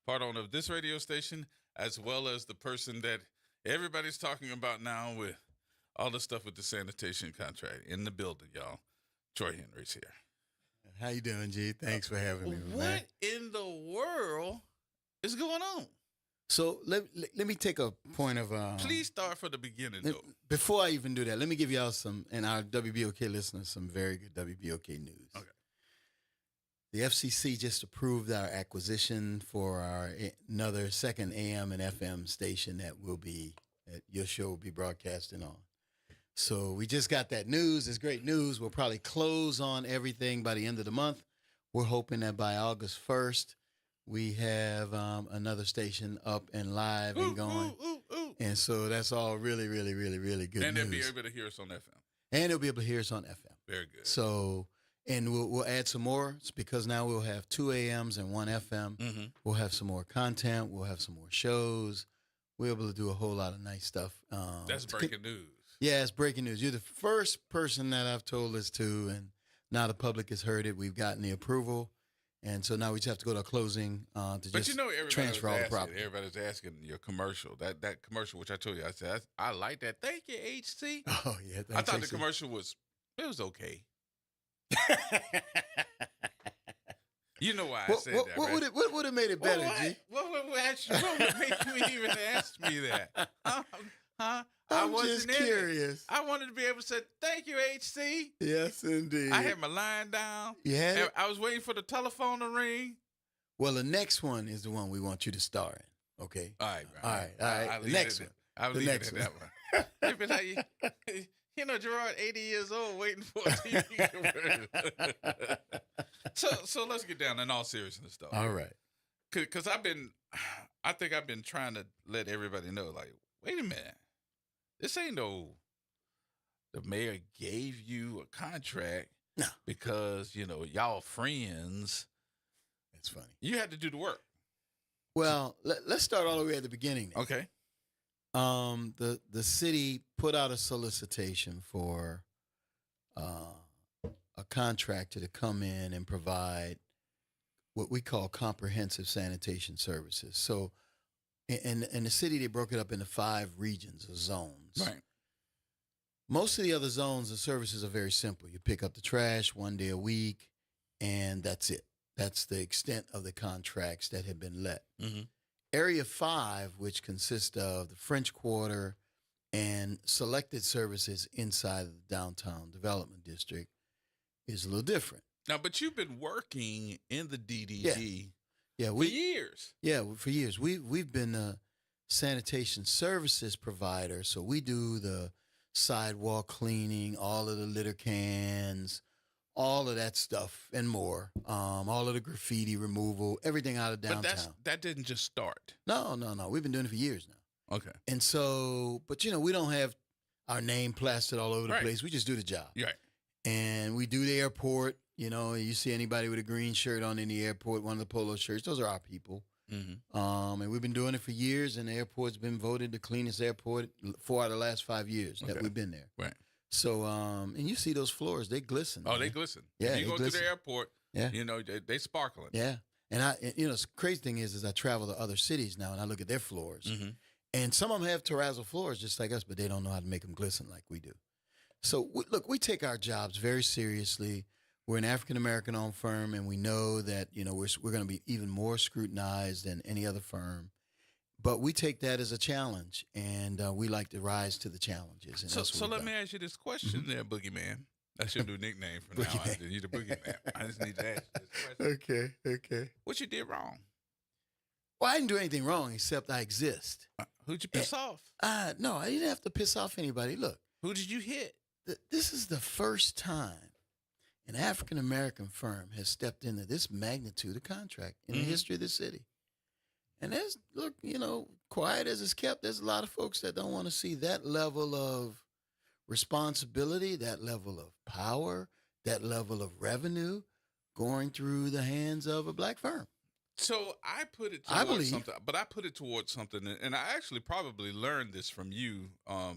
part owner of this radio station, as well as the person that everybody's talking about now with all the stuff with the sanitation contract in the building, y'all. Troy Henry's here. How you doing, G? Thanks for having me, man. What in the world is going on? So let me take a point of... Please start from the beginning, though. Before I even do that, let me give y'all some, and our WBOK listeners, some very good WBOK news. Okay. The FCC just approved our acquisition for another second AM and FM station that your show will be broadcasting on. So we just got that news. It's great news. We'll probably close on everything by the end of the month. We're hoping that by August 1st, we have another station up and live and going. And so that's all really, really, really, really good news. And they'll be able to hear us on FM. And they'll be able to hear us on FM. Very good. So... And we'll add some more because now we'll have 2 AMs and 1 FM. Mm-hmm. We'll have some more content. We'll have some more shows. We're able to do a whole lot of nice stuff. That's breaking news. Yeah, it's breaking news. You're the first person that I've told this to, and now the public has heard it. We've gotten the approval. And so now we just have to go to a closing transfer all the property. Everybody's asking your commercial, that commercial, which I told you, I said, I like that. Thank you, HC. Oh, yeah. I thought the commercial was okay. You know why I said that, right? What would have made it better, G? What would make you even ask me that? I'm just curious. I wanted to be able to say, thank you, HC. Yes, indeed. I had my line down. You had it? I was waiting for the telephone to ring. Well, the next one is the one we want you to star in, okay? All right. The next one. I'll leave it at that one. You know, Gerard, 80 years old, waiting for a TV commercial. So let's get down in all seriousness, though. All right. Because I think I've been trying to let everybody know, like, wait a minute. This ain't no, the mayor gave you a contract because, you know, y'all friends. It's funny. You had to do the work. Well, let's start all the way at the beginning. Okay. The city put out a solicitation for a contractor to come in and provide what we call comprehensive sanitation services. So in the city, they broke it up into 5 regions or zones. Right. Most of the other zones, the services are very simple. You pick up the trash 1 day a week, and that's it. That's the extent of the contracts that have been let. Mm-hmm. Area 5, which consists of the French Quarter and selected services inside of the downtown development district, is a little different. Now, but you've been working in the DDD for years. Yeah, for years. We've been a sanitation services provider, so we do the sidewalk cleaning, all of the litter cans, all of that stuff and more, all of the graffiti removal, everything out of downtown. But that didn't just start. No. We've been doing it for years now. Okay. And so, but you know, we don't have our name plastered all over the place. We just do the job. Right. And we do the airport. You know, you see anybody with a green shirt on in the airport, one of the polo shirts, those are our people. Mm-hmm. And we've been doing it for years, and the airport's been voted the cleanest airport 4 out of the last 5 years that we've been there. Right. So, and you see those floors, they glisten. Oh, man. they glisten. Yeah, if you go glisten. to the airport, Yeah. you know, they sparkling. Yeah. And the crazy thing is I travel to other cities now, and I look at their floors. Mm-hmm. And some of them have terrazzo floors just like us, but they don't know how to make them glisten like we do. So, look, we take our jobs very seriously. We're an African-American owned firm, and we know that, you know, we're going to be even more scrutinized than any other firm. But we take that as a challenge, and we like to rise to the challenges. And So let me ask you this question there, Boogeyman. That's your new nickname from now on. You're the Boogeyman. I just need to ask you this question. Okay. What you did wrong? Well, I didn't do anything wrong except I exist. Who'd you piss off? No, I didn't have to piss off anybody. Look. Who did you hit? This is the first time an African-American firm has stepped into this magnitude of contract in the history of the city. And quiet as it's kept, there's a lot of folks that don't want to see that level of responsibility, that level of power, that level of revenue going through the hands of a black firm. So I put it towards something, but I put it towards something, and I actually probably learned this from you,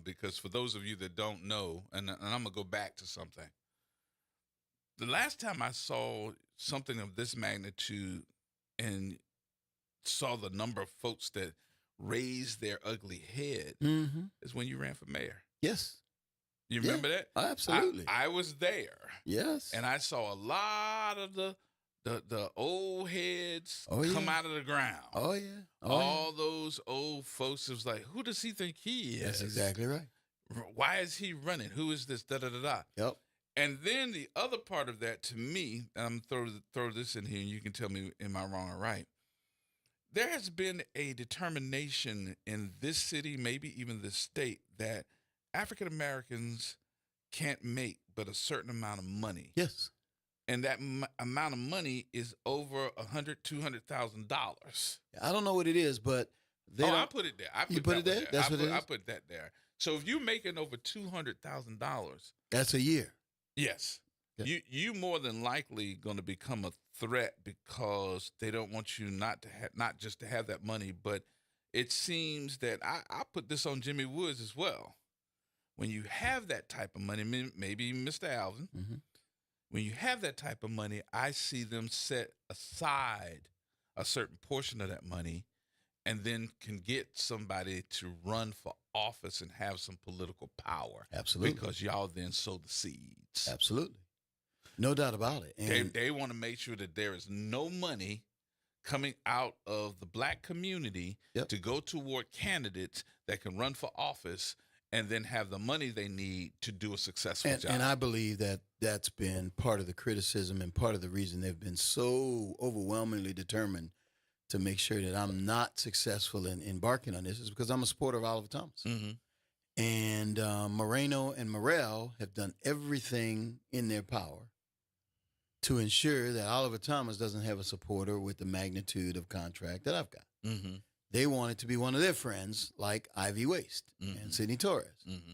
because for those of you that don't know, and I'm going to go back to something. The last time I saw something of this magnitude and saw the number of folks that raised their ugly head is when you ran for mayor. Yes. You remember that? Absolutely. I was there. Yes. And I saw a lot of the old heads come out of the ground. Oh, yeah. All those old folks was like, who does he think he is? That's exactly right. Why is he running? Who is this? Da-da-da-da. Yep. And then the other part of that, to me, I'm going to throw this in here, and you can tell me, am I wrong or right? There has been a determination in this city, maybe even this state, that African Americans can't make but a certain amount of money. Yes. And that amount of money is over $100,000-$200,000. I don't know what it is, but I put it there. You put it there? That's what it is? I put that there. So if you're making over $200,000, that's a year. Yes. Yeah. You more than likely going to become a threat because they don't want you not just to have that money, but it seems that I put this on Jimmy Woods as well. When you have that type of money, maybe Mr. Alvin, when you have that type of money, I see them set aside a certain portion of that money and then can get somebody to run for office and have some political power. Absolutely. Because y'all then sow the seeds. Absolutely. No doubt about it. And they want to make sure that there is no money coming out of the black community to go toward candidates that can run for office and then have the money they need to do a successful job. And I believe that that's been part of the criticism and part of the reason they've been so overwhelmingly determined to make sure that I'm not successful in embarking on this is because I'm a supporter of Oliver Thomas. And Moreno and Morrell have done everything in their power to ensure that Oliver Thomas doesn't have a supporter with the magnitude of contract that I've got. Mm-hmm. They want it to be one of their friends, like Ivy Waste and Sidney Torres. Mm-hmm.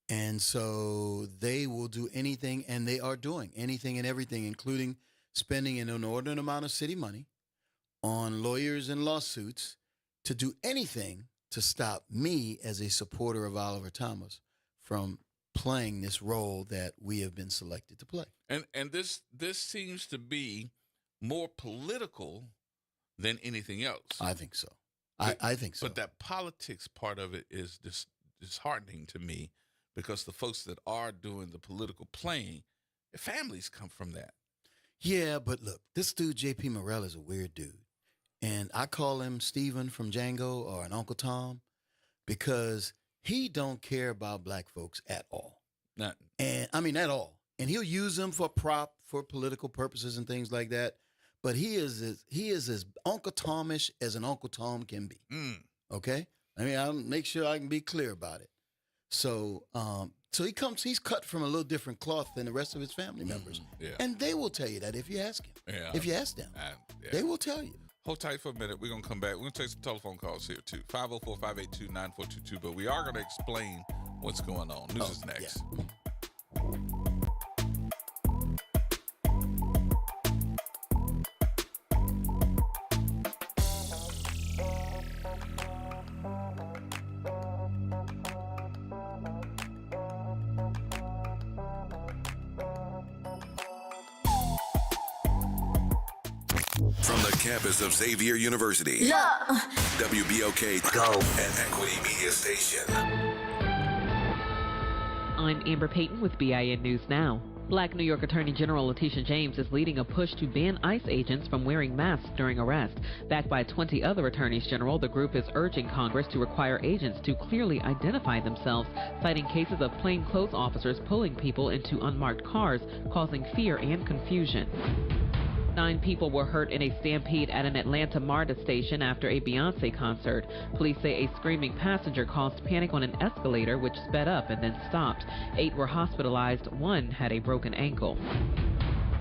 And so they will do anything, and they are doing anything and everything, including spending an inordinate amount of city money on lawyers and lawsuits to do anything to stop me as a supporter of Oliver Thomas from playing this role that we have been selected to play. And this seems to be more political than anything else. I think so. I think so. But that politics part of it is disheartening to me, because the folks that are doing the political playing, their families come from that. Yeah, but look, this dude, J.P. Morrell, is a weird dude. And I call him Steven from Django or an Uncle Tom because he don't care about black folks at all. Nothing. And I mean, at all. And he'll use them for political purposes and things like that. But he is as Uncle Tomish as an Uncle Tom can be. Okay? I mean, I'll make sure I can be clear about it. So he's cut from a little different cloth than the rest of his family members. Yeah. And they will tell you that if you ask him. Yeah. If you ask them. They will tell you. Hold tight for a minute. We're going to come back. We're going to take some telephone calls here, too. 504-582-9422. But we are going to explain what's going on. News is next. Yeah. From the campus of Xavier University, WBOK Go and Equity Media Station. I'm Amber Payton with BIN News Now. Black New York Attorney General Letitia James is leading a push to ban ICE agents from wearing masks during arrest. Backed by 20 other attorneys general, the group is urging Congress to require agents to clearly identify themselves, citing cases of plainclothes officers pulling people into unmarked cars, causing fear and confusion. 9 people were hurt in a stampede at an Atlanta MARTA station after a Beyonce concert. Police say a screaming passenger caused panic on an escalator, which sped up and then stopped. 8 were hospitalized. 1 had a broken ankle.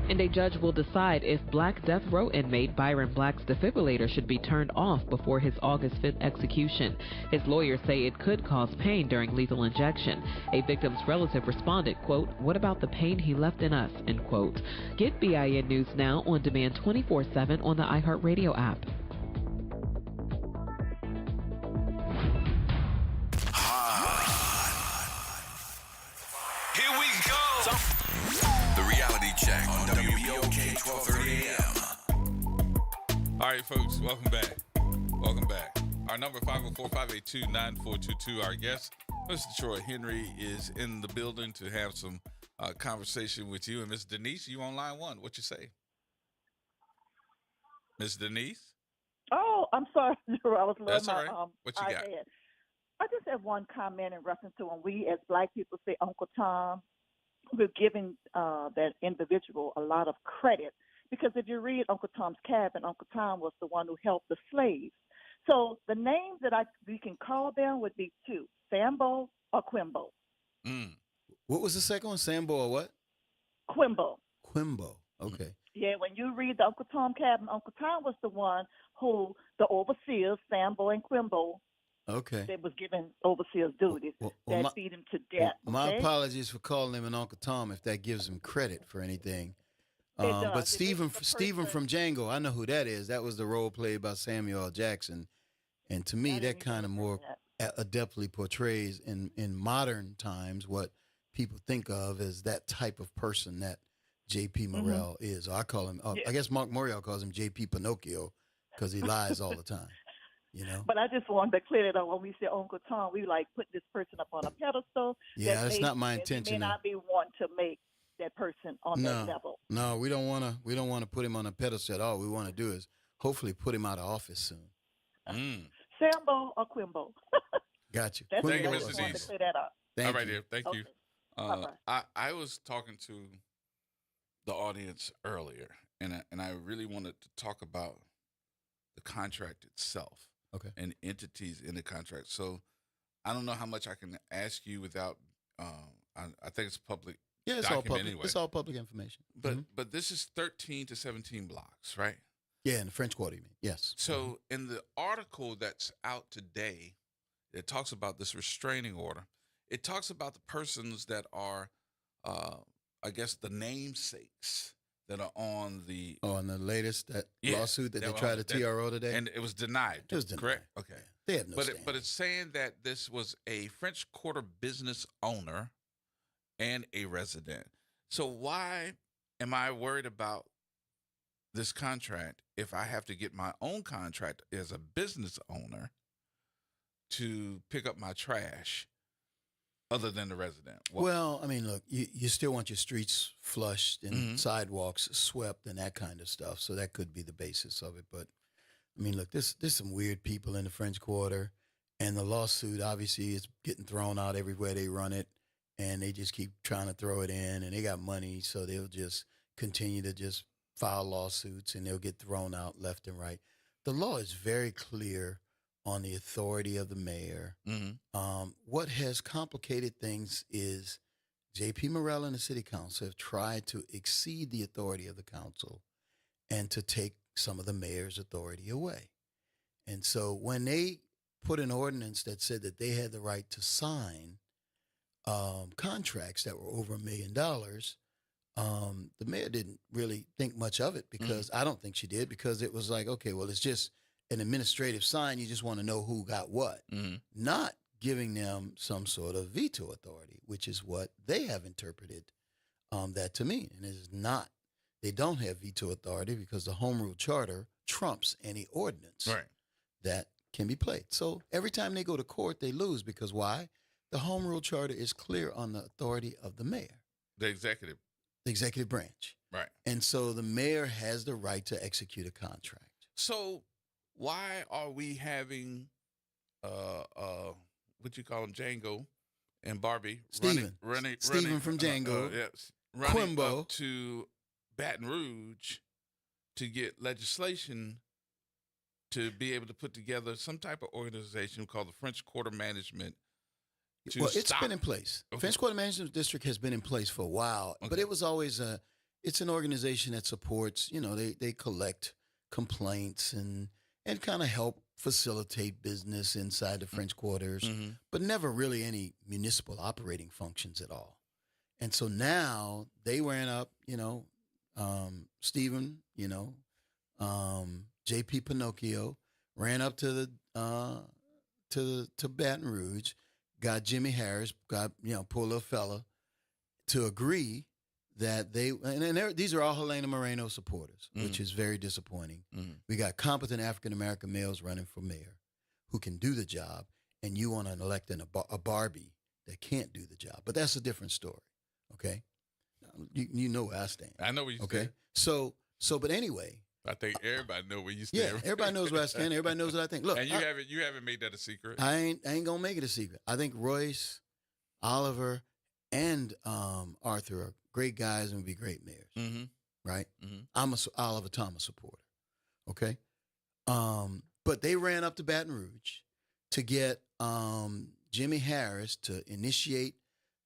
And a judge will decide if Black death row inmate Byron Black's defibrillator should be turned off before his August 5th execution. His lawyers say it could cause pain during lethal injection. A victim's relative responded, quote, "What about the pain he left in us?" end quote. Get BIN News Now on demand 24/7 on the iHeartRadio app. Here we go. The reality check on WBOK 1230 AM. All right, folks, welcome back. Welcome back. Our number 504-582-9422. Our guest, Mr. Troy Henry, is in the building to have some conversation with you. And Miss Denise, you on line 1. What you say? Miss Denise? Oh, I'm sorry, Drew. I was That's all right. What you got? I just have one comment in reference to when we as black people say Uncle Tom, we're giving that individual a lot of credit, because if you read Uncle Tom's Cabin, Uncle Tom was the one who helped the slaves. So the names that we can call them would be 2, Sambo or Quimbo. What was the second one? Sambo or what? Quimbo. Quimbo. Okay. Yeah, when you read the Uncle Tom Cabin, Uncle Tom was the one who the overseers, Sambo and Quimbo, Okay. that was given overseer's duties that beat him to death. My okay? apologies for calling him an Uncle Tom if that gives him credit for anything. does. But Stephen from Django, I know who that is. That was the role played by Samuel L. Jackson. And to me, that kind of more adeptly portrays in modern times what people think of as that type of person that J.P. Morrell is. Or I call him, I guess Mark Morrell calls him J.P. Pinocchio because he lies all the time. You know? But I just wanted to clear it up. When we say Uncle Tom, we like put this person up on a pedestal. Yeah, that's not my intention. We may not be wanting to make that person on that level. No, we don't want to put him on a pedestal at all. What we want to do is hopefully put him out of office soon. Sambo or Quimbo. Got you. That's Thank you, I Mr. just wanted to Dees. clear that up. All right, dear. Thank you. Bye-bye. I was talking to the audience earlier, and I really wanted to talk about the contract itself. Okay. And entities in the contract. So I don't know how much I can ask you without. I think it's public. Yeah, it's all document public. anyway. It's all public information. But this is 13 to 17 blocks, right? Yeah, in the French Quarter, you mean? Yes. So in the article that's out today, it talks about this restraining order. It talks about the persons that are, I guess, the namesakes that are on the latest lawsuit that they tried to TRO today, and it was denied. It was denied. Correct. Okay. They had no but stand. but it's saying that this was a French Quarter business owner and a resident. So why am I worried about this contract if I have to get my own contract as a business owner to pick up my trash other than the resident? Well, I mean, look, you still want your streets flushed and sidewalks swept and that kind of stuff. So that could be the basis of it. But, I mean, look, there's some weird people in the French Quarter. And the lawsuit, obviously, is getting thrown out everywhere they run it. And they just keep trying to throw it in. And they got money, so they'll just continue to just file lawsuits. And they'll get thrown out left and right. The law is very clear on the authority of the mayor. What has complicated things is J.P. Morrell and the city council have tried to exceed the authority of the council and to take some of the mayor's authority away. And so when they put an ordinance that said that they had the right to sign contracts that were over $1 million, the mayor didn't really think much of it because I don't think she did, because it was like, okay, well, it's just an administrative sign. You just want to know who got what, not giving them some sort of veto authority, which is what they have interpreted that to mean. And it is not. They don't have veto authority because the Home Rule Charter trumps any ordinance that can be played. So every time they go to court, they lose because why? The Home Rule Charter is clear on the authority of the mayor. The executive branch. Right. And so the mayor has the right to execute a contract. So why are we having what you call them, Django and Barbie Stephen running from Django, running Quimbo up to Baton Rouge to get legislation to be able to put together some type of organization called the French Quarter Management? It's been in place. Okay. French Quarter Management District has been in place for a while, but it was always it's an organization that supports, they collect complaints and kind of help facilitate business inside the French Quarters, but never really any municipal operating functions at all. And so now they ran up, Stephen, J.P. Pinocchio ran up to Baton Rouge, got Jimmy Harris, poor little fella, to agree that these are all Helena Moreno supporters, which is very disappointing. We got competent African-American males running for mayor who can do the job, and you want to elect a Barbie that can't do the job. But that's a different story, okay? You know where I stand. I know where you stand. Okay? So, but anyway. I think everybody knows where you stand. Yeah, everybody knows where I stand. Everybody knows what I think. Look, and you haven't made that a secret. I ain't gonna make it a secret. I think Royce, Oliver, and Arthur are great guys and would be great mayors. Right? I'm a Oliver Thomas supporter. Okay? But they ran up to Baton Rouge to get Jimmy Harris to initiate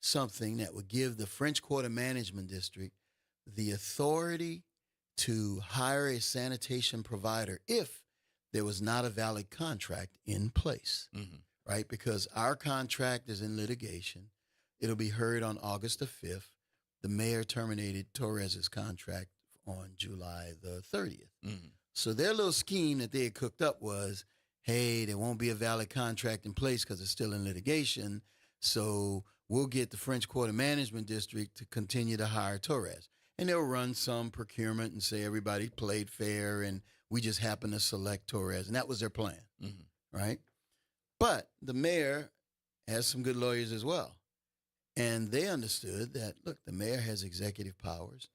something that would give the French Quarter Management District the authority to hire a sanitation provider if there was not a valid contract in place, right? Because our contract is in litigation. It'll be heard on August the 5th. The mayor terminated Torres's contract on July the 30th. So their little scheme that they had cooked up was, hey, there won't be a valid contract in place because it's still in litigation. So we'll get the French Quarter Management District to continue to hire Torres. And they'll run some procurement and say everybody played fair and we just happen to select Torres. And that was their plan, right? But the mayor has some good lawyers as well. And they understood that, look, the mayor has executive powers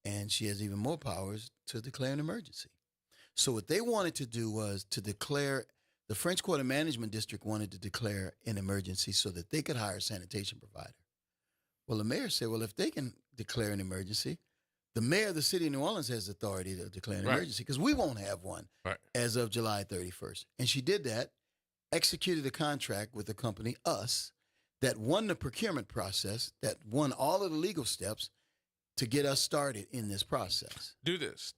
and she has even more powers to declare an emergency. So what they wanted to do was to declare, the French Quarter Management District wanted to declare an emergency so that they could hire a sanitation provider. Well, the mayor said, well, if they can declare an emergency, the mayor of the city of New Orleans has authority to declare an emergency because we won't have one as of July 31st. And she did that. executed a contract with the company, us, that won the procurement process, that won all of the legal steps to get us started in this process. Do this.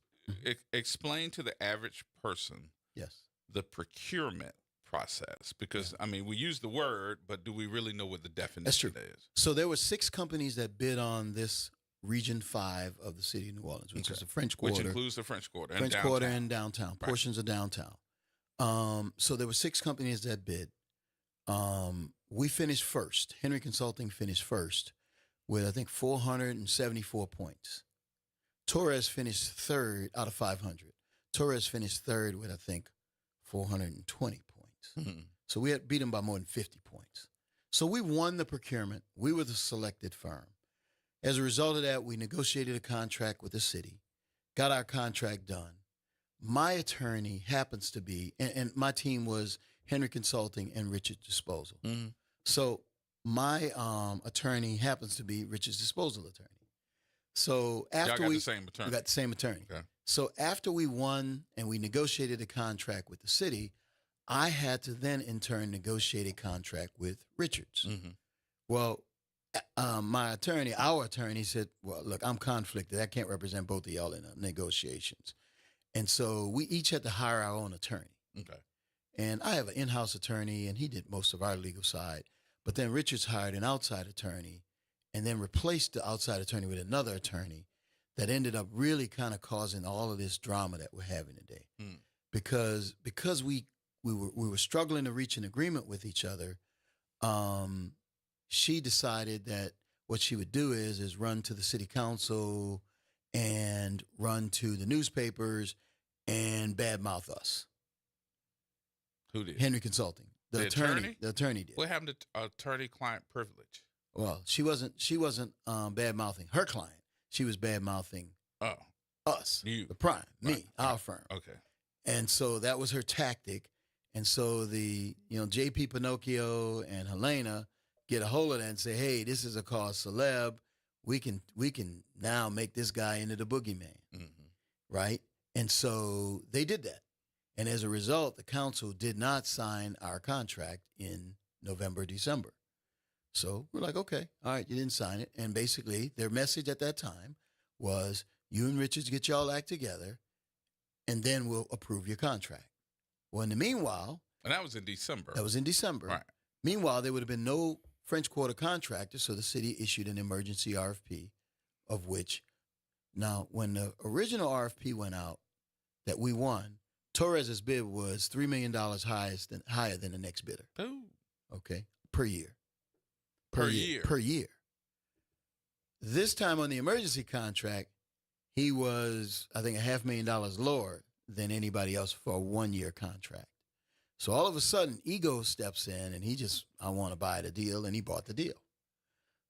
Explain to the average person the procurement process, because, I mean, we use the word, but do we really know what the definition is? So there were 6 companies that bid on this Region 5 of the city of New Orleans, which is the French Quarter. Which includes the French Quarter. French Quarter and downtown, portions of downtown. So there were 6 companies that bid. We finished first. Henry Consulting finished first with, I think, 474 points. Torres finished third out of 500. Torres finished third with, I think, 420 points. So we had beat him by more than 50 points. So we won the procurement. We were the selected firm. As a result of that, we negotiated a contract with the city, got our contract done. My attorney happens to be, and my team was Henry Consulting and Richard Disposal. So my attorney happens to be Richard's Disposal attorney. So after Y'all got the same attorney. We got the same attorney. Okay. So after we won and we negotiated a contract with the city, I had to then in turn negotiate a contract with Richards. Well, my attorney, our attorney said, well, look, I'm conflicted. I can't represent both of y'all in negotiations. And so we each had to hire our own attorney. Okay. And I have an in-house attorney, and he did most of our legal side. But then Richards hired an outside attorney and then replaced the outside attorney with another attorney that ended up really kind of causing all of this drama that we're having today. Because we were struggling to reach an agreement with each other, she decided that what she would do is run to the city council and run to the newspapers and badmouth us. Who did? Henry Consulting. The attorney? The attorney did. What happened to attorney-client privilege? Well, she wasn't bad-mouthing her client. She was bad-mouthing us, you, the prime, me, our firm. Okay. And so that was her tactic. And so the, J.P. Pinocchio and Helena get a hold of that and say, hey, this is a cause celeb. We can now make this guy into the boogeyman, right? And so they did that. And as a result, the council did not sign our contract in November, December. So we're like, okay, all right, you didn't sign it. And basically their message at that time was, you and Richards get y'all act together, and then we'll approve your contract. Well, in the meanwhile. And that was in December. That was in December. Right. Meanwhile, there would have been no French Quarter contractor, so the city issued an emergency RFP, of which, now, when the original RFP went out that we won, Torres's bid was $3 million higher than the next bidder. Ooh. Okay, per year. Per year. This time on the emergency contract, he was, I think, $500,000 lower than anybody else for a 1-year contract. So all of a sudden, ego steps in, and I want to buy the deal, and he bought the deal.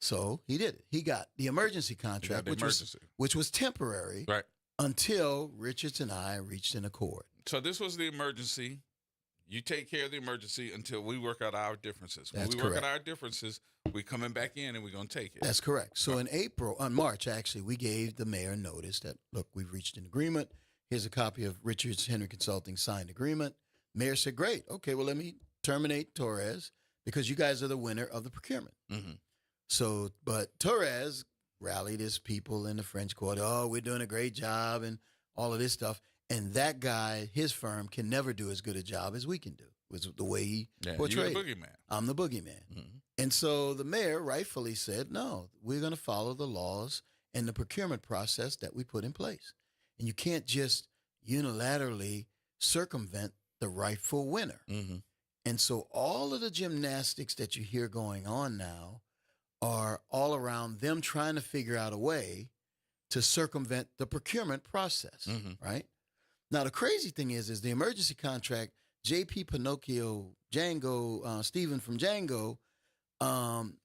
So he did it. He got the emergency contract, which was temporary, right, until Richards and I reached an accord. So this was the emergency. You take care of the emergency until we work out our differences. When we work out our differences, we're coming back in and we're going to take it. That's correct. So in March, actually, we gave the mayor notice that, look, we've reached an agreement. Here's a copy of Richards Henry Consulting signed agreement. Mayor said, great. Okay, well, let me terminate Torres because you guys are the winner of the procurement. So, but Torres rallied his people in the French Quarter. Oh, we're doing a great job and all of this stuff. And that guy, his firm, can never do as good a job as we can do, was the way he portrayed. You're the boogeyman. I'm the boogeyman. And so the mayor rightfully said, no, we're going to follow the laws and the procurement process that we put in place. And you can't just unilaterally circumvent the rightful winner. And so all of the gymnastics that you hear going on now are all around them trying to figure out a way to circumvent the procurement process, right? Now, the crazy thing is the emergency contract, J.P. Pinocchio, Django, Stephen from Django,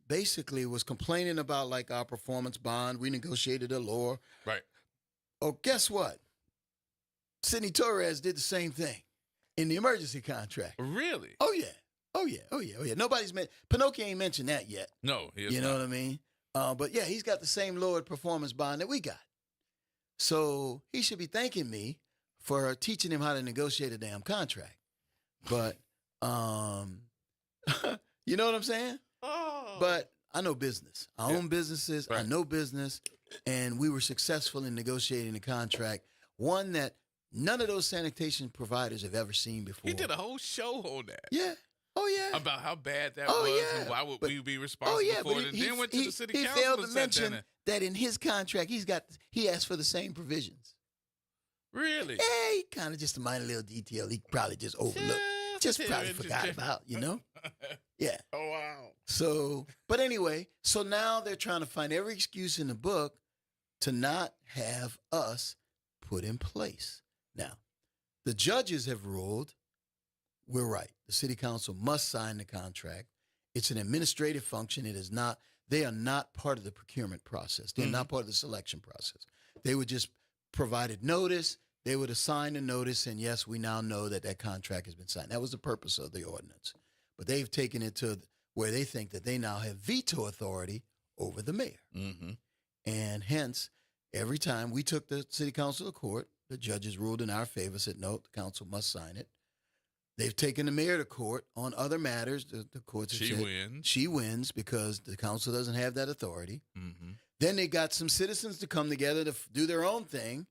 basically was complaining about like our performance bond. We negotiated a lower. Right. Oh, guess what? Sidney Torres did the same thing in the emergency contract. Really? Oh, yeah. Oh, yeah. Oh, yeah. Oh, yeah. Pinocchio ain't mentioned that yet. No, he is You know what I mean? But yeah, he's got the same lowered performance bond that we got. So he should be thanking me for teaching him how to negotiate a damn contract. But You know what I'm saying? Oh. But I know business. I own businesses. Right. I know business. And we were successful in negotiating a contract, one that none of those sanitation providers have ever seen before. He did a whole show on that. Yeah. Oh, yeah. About how bad that was and why would we be responsible for it. And then went to the city council. He failed to mention that in his contract, he asked for the same provisions. Really? Yeah, he kind of just a minor little detail he probably just overlooked. Just probably forgot about, you know? Yeah. Oh, wow. So, but anyway, so now they're trying to find every excuse in the book to not have us put in place. Now, the judges have ruled we're right. The city council must sign the contract. It's an administrative function. It is not, they are not part of the procurement process. They're not part of the selection process. They would just provided notice. They would assign a notice, and yes, we now know that that contract has been signed. That was the purpose of the ordinance. But they've taken it to where they think that they now have veto authority over the mayor. Mm-hmm. And hence, every time we took the city council to court, the judges ruled in our favor, said, no, the council must sign it. They've taken the mayor to court on other matters. The courts have said wins. She wins because the council doesn't have that authority. Mm-hmm. Then they got some citizens to come together to do their own thing,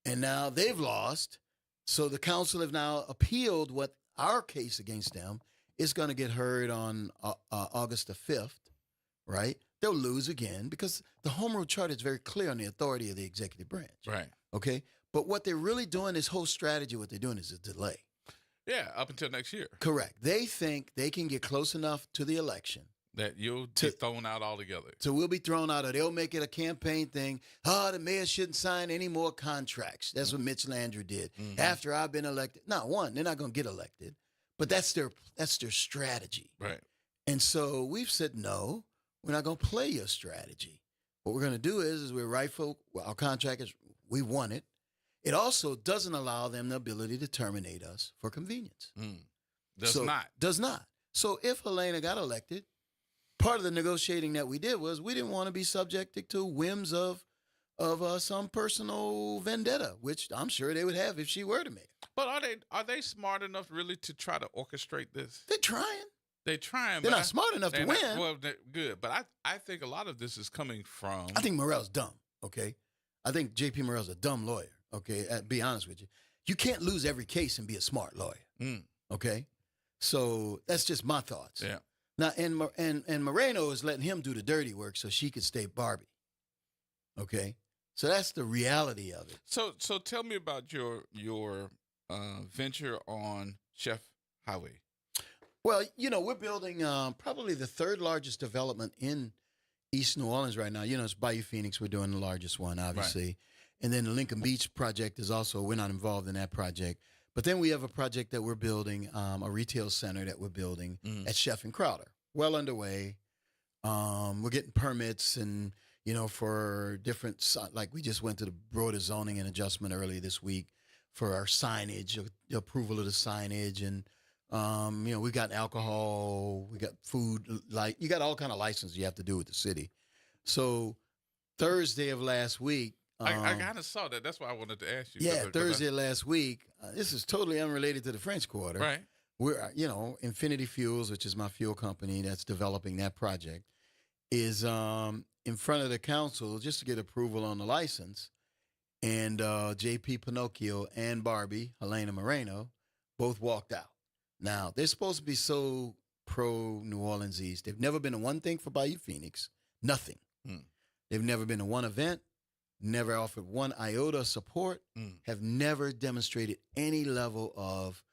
and now they've lost. So the council have now appealed what our case against them is going to get heard on August the 5th, right? They'll lose again because the Home Rule Charter is very clear on the authority of the executive branch. Right. Okay? But what they're really doing, this whole strategy, what they're doing is a delay. Yeah, up until next year. Correct. They think they can get close enough to the election that you'll get thrown out altogether. So we'll be thrown out, or they'll make it a campaign thing. The mayor shouldn't sign any more contracts. That's what Mitch Landrieu did after I've been elected. Now, one, they're not going to get elected, but that's their strategy. Right. And so we've said, no, we're not going to play your strategy. What we're going to do is we're rightful. Our contract is, we won it. It also doesn't allow them the ability to terminate us for convenience. Does not. So if Helena got elected, part of the negotiating that we did was we didn't want to be subjected to whims of some personal vendetta, which I'm sure they would have if she were the mayor. But are they smart enough really to try to orchestrate this? They're trying. They're trying. They're not smart enough to win. Well, good. But I think a lot of this is coming from. I think Morell's dumb. Okay, I think J.P. Morell's a dumb lawyer. Okay, be honest with you. You can't lose every case and be a smart lawyer. Okay, so that's just my thoughts. Yeah. Now, and Moreno is letting him do the dirty work so she could stay Barbie. Okay, so that's the reality of it. So tell me about your venture on Chef Highway. Well, we're building probably the third largest development in East New Orleans right now. It's Bayou Phoenix. We're doing the largest one, obviously. Right. And then the Lincoln Beach project is also, we're not involved in that project. But then we have a project that we're building, a retail center that we're building at Chef and Crowder. Well underway. We're getting permits and, for different, like we just went to the Board of Zoning and Adjustment earlier this week for our signage, the approval of the signage. And, we got alcohol, we got food, you got all kind of licenses you have to do with the city. So Thursday of last week, I kind of saw that. That's why I wanted to ask you. Yeah, Thursday last week. This is totally unrelated to the French Quarter. Right. We're, Infinity Fuels, which is my fuel company that's developing that project, is in front of the council just to get approval on the license. And J.P. Pinocchio and Barbie, Helena Moreno, both walked out. Now, they're supposed to be so pro-New Orleans East. They've never been to one thing for Bayou Phoenix. Nothing. They've never been to one event. Never offered one iota of support, have never demonstrated any level of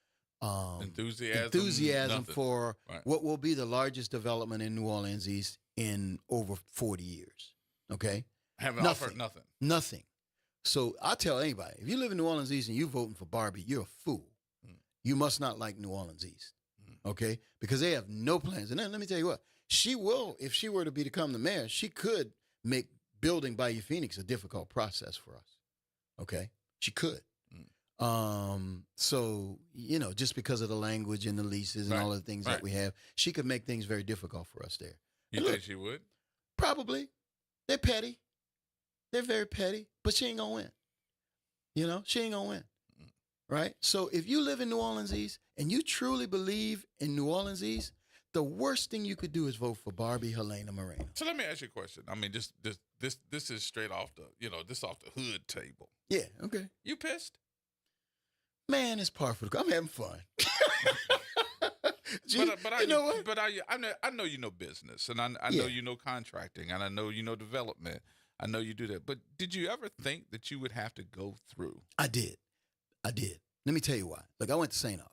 enthusiasm for what will be the largest development in New Orleans East in over 40 years. Okay? Haven't offered nothing. Nothing. So I tell anybody, if you live in New Orleans East and you're voting for Barbie, you're a fool. You must not like New Orleans East. Okay? Because they have no plans. And then let me tell you what, she will, if she were to become the mayor, she could make building Bayou Phoenix a difficult process for us. Okay? She could. So, just because of the language and the leases and all the things that we have, she could make things very difficult for us there. You think she would? Probably. They're petty. They're very petty, but she ain't going to win. She ain't going to win. Right? So if you live in New Orleans East and you truly believe in New Orleans East, the worst thing you could do is vote for Barbie Helena Moreno. So let me ask you a question. I mean, this is straight off the, this off the hood table. Yeah, okay. You pissed? Man, it's par for the course. I'm having fun. But you know what? But I know you know business, and I know you know contracting, and I know you know development. I know you do that. But did you ever think that you would have to go through? I did. Let me tell you why. Look, I went to St. Aug,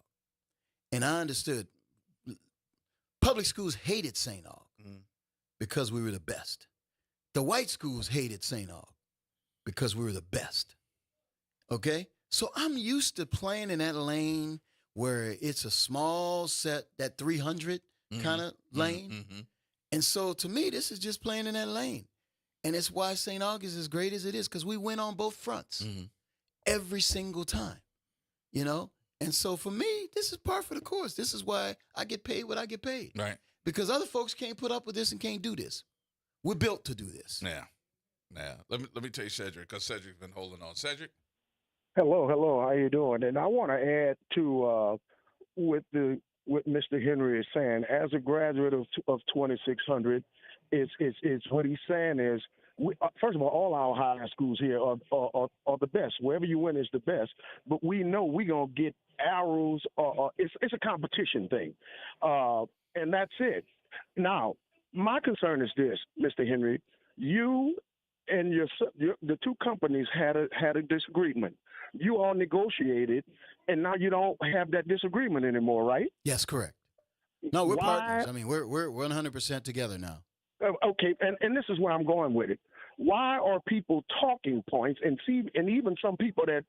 and I understood public schools hated St. Aug because we were the best. The white schools hated St. Aug because we were the best. Okay? So I'm used to playing in that lane where it's a small set, that 300 kind of lane. Mm-hmm. And so to me, this is just playing in that lane. And it's why St. Aug is as great as it is, because we win on both fronts every single time, you know? And so for me, this is par for the course. This is why I get paid what I get paid. Right. Because other folks can't put up with this and can't do this. We're built to do this. Yeah. Let me tell you Cedric, because Cedric's been holding on. Cedric? Hello. How you doing? And I want to add to what Mr. Henry is saying. As a graduate of 2600, it's what he's saying is, first of all our high schools here are the best. Wherever you win is the best. But we know we're gonna get arrows. It's a competition thing, and that's it. Now, my concern is this, Mr. Henry. You and the two companies had a disagreement. You all negotiated, and now you don't have that disagreement anymore, right? Yes, correct. No, we're partners. I mean, we're 100% together now. Okay, and this is where I'm going with it. Why are people talking points and even some people that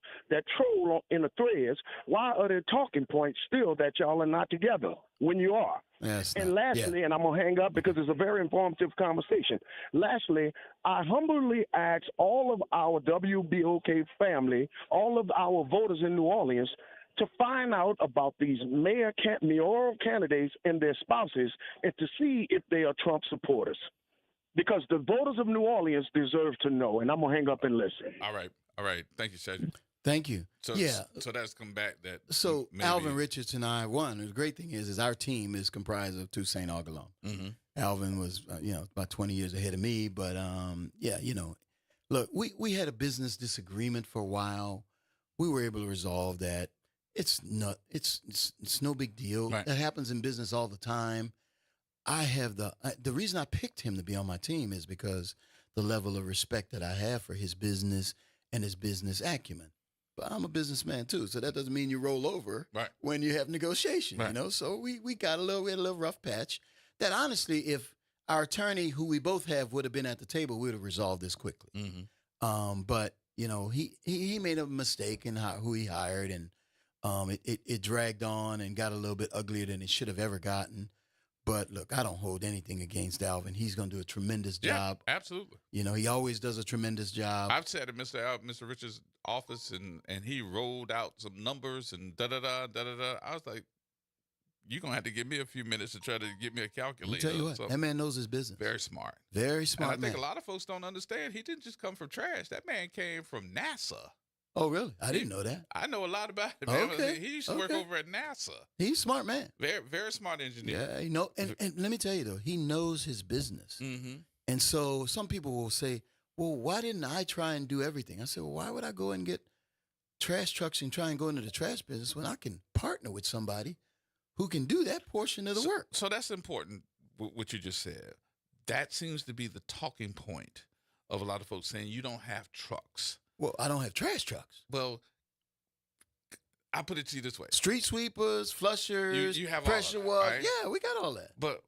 troll in the threads? Why are there talking points still that y'all are not together when you are? Yes. And lastly, and I'm gonna hang up because it's a very informative conversation. Lastly, I humbly ask all of our WBOK family, all of our voters in New Orleans, to find out about these mayoral candidates and their spouses, and to see if they are Trump supporters. Because the voters of New Orleans deserve to know, and I'm going to hang up and listen. All right. Thank you, Cedric. Thank you. So that's come back that. So Alvin Richards and I, the great thing is our team is comprised of two St. Aug alum. Mm-hmm. Alvin was, about 20 years ahead of me, but look, we had a business disagreement for a while. We were able to resolve that. It's no big deal. Right. That happens in business all the time. I have the reason I picked him to be on my team is because the level of respect that I have for his business and his business acumen. But I'm a businessman too, so that doesn't mean you roll over when you have negotiation, So we had a little rough patch that honestly, if our attorney, who we both have, would have been at the table, we would have resolved this quickly. Mm-hmm. But he made a mistake in who he hired, and it dragged on and got a little bit uglier than it should have ever gotten. But look, I don't hold anything against Alvin. He's going to do a tremendous job. Yeah, absolutely. He always does a tremendous job. I've sat in Mr. Richards' office and he rolled out some numbers and da-da-da. I was like, you're going to have to give me a few minutes to try to get me a calculator. I'll tell you what, that man knows his business. Very smart. Very smart and I think a lot of folks don't understand. He didn't just come from trash. That man came from NASA. Oh, really? I didn't know that. I know a lot about it, man. Okay. He used to work over at NASA. He's a smart man. Very, very smart engineer. Yeah, and let me tell you, though, he knows his business. Mm-hmm. And so some people will say, well, why didn't I try and do everything? I said, well, why would I go and get trash trucks and try and go into the trash business when I can partner with somebody who can do that portion of the work? So that's important, what you just said. That seems to be the talking point of a lot of folks saying you don't have trucks. Well, I don't have trash trucks. Well, I put it to you this way: street sweepers, flushers, you have pressure wash. Right? Yeah, we got all that. But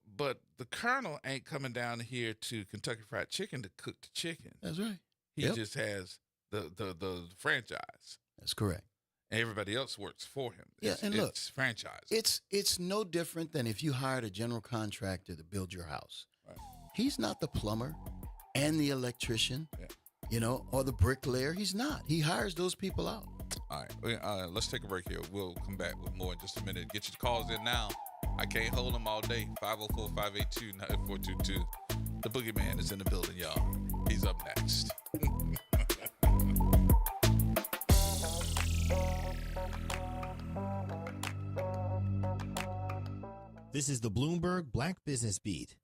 the colonel ain't coming down here to Kentucky Fried Chicken to cook the chicken. That's right. He just has the franchise. That's correct. And everybody else works for him. It's franchise. It's no different than if you hired a general contractor to build your house. Right. He's not the plumber and the electrician. Yeah. Or the bricklayer. He's not. He hires those people out. All right. Let's take a break here. We'll come back with more in just a minute. Get your calls in now. I can't hold them all day. 504-582-9422. The Boogeyman is in the building, y'all. He's up next. This is the Bloomberg Black Business Beat.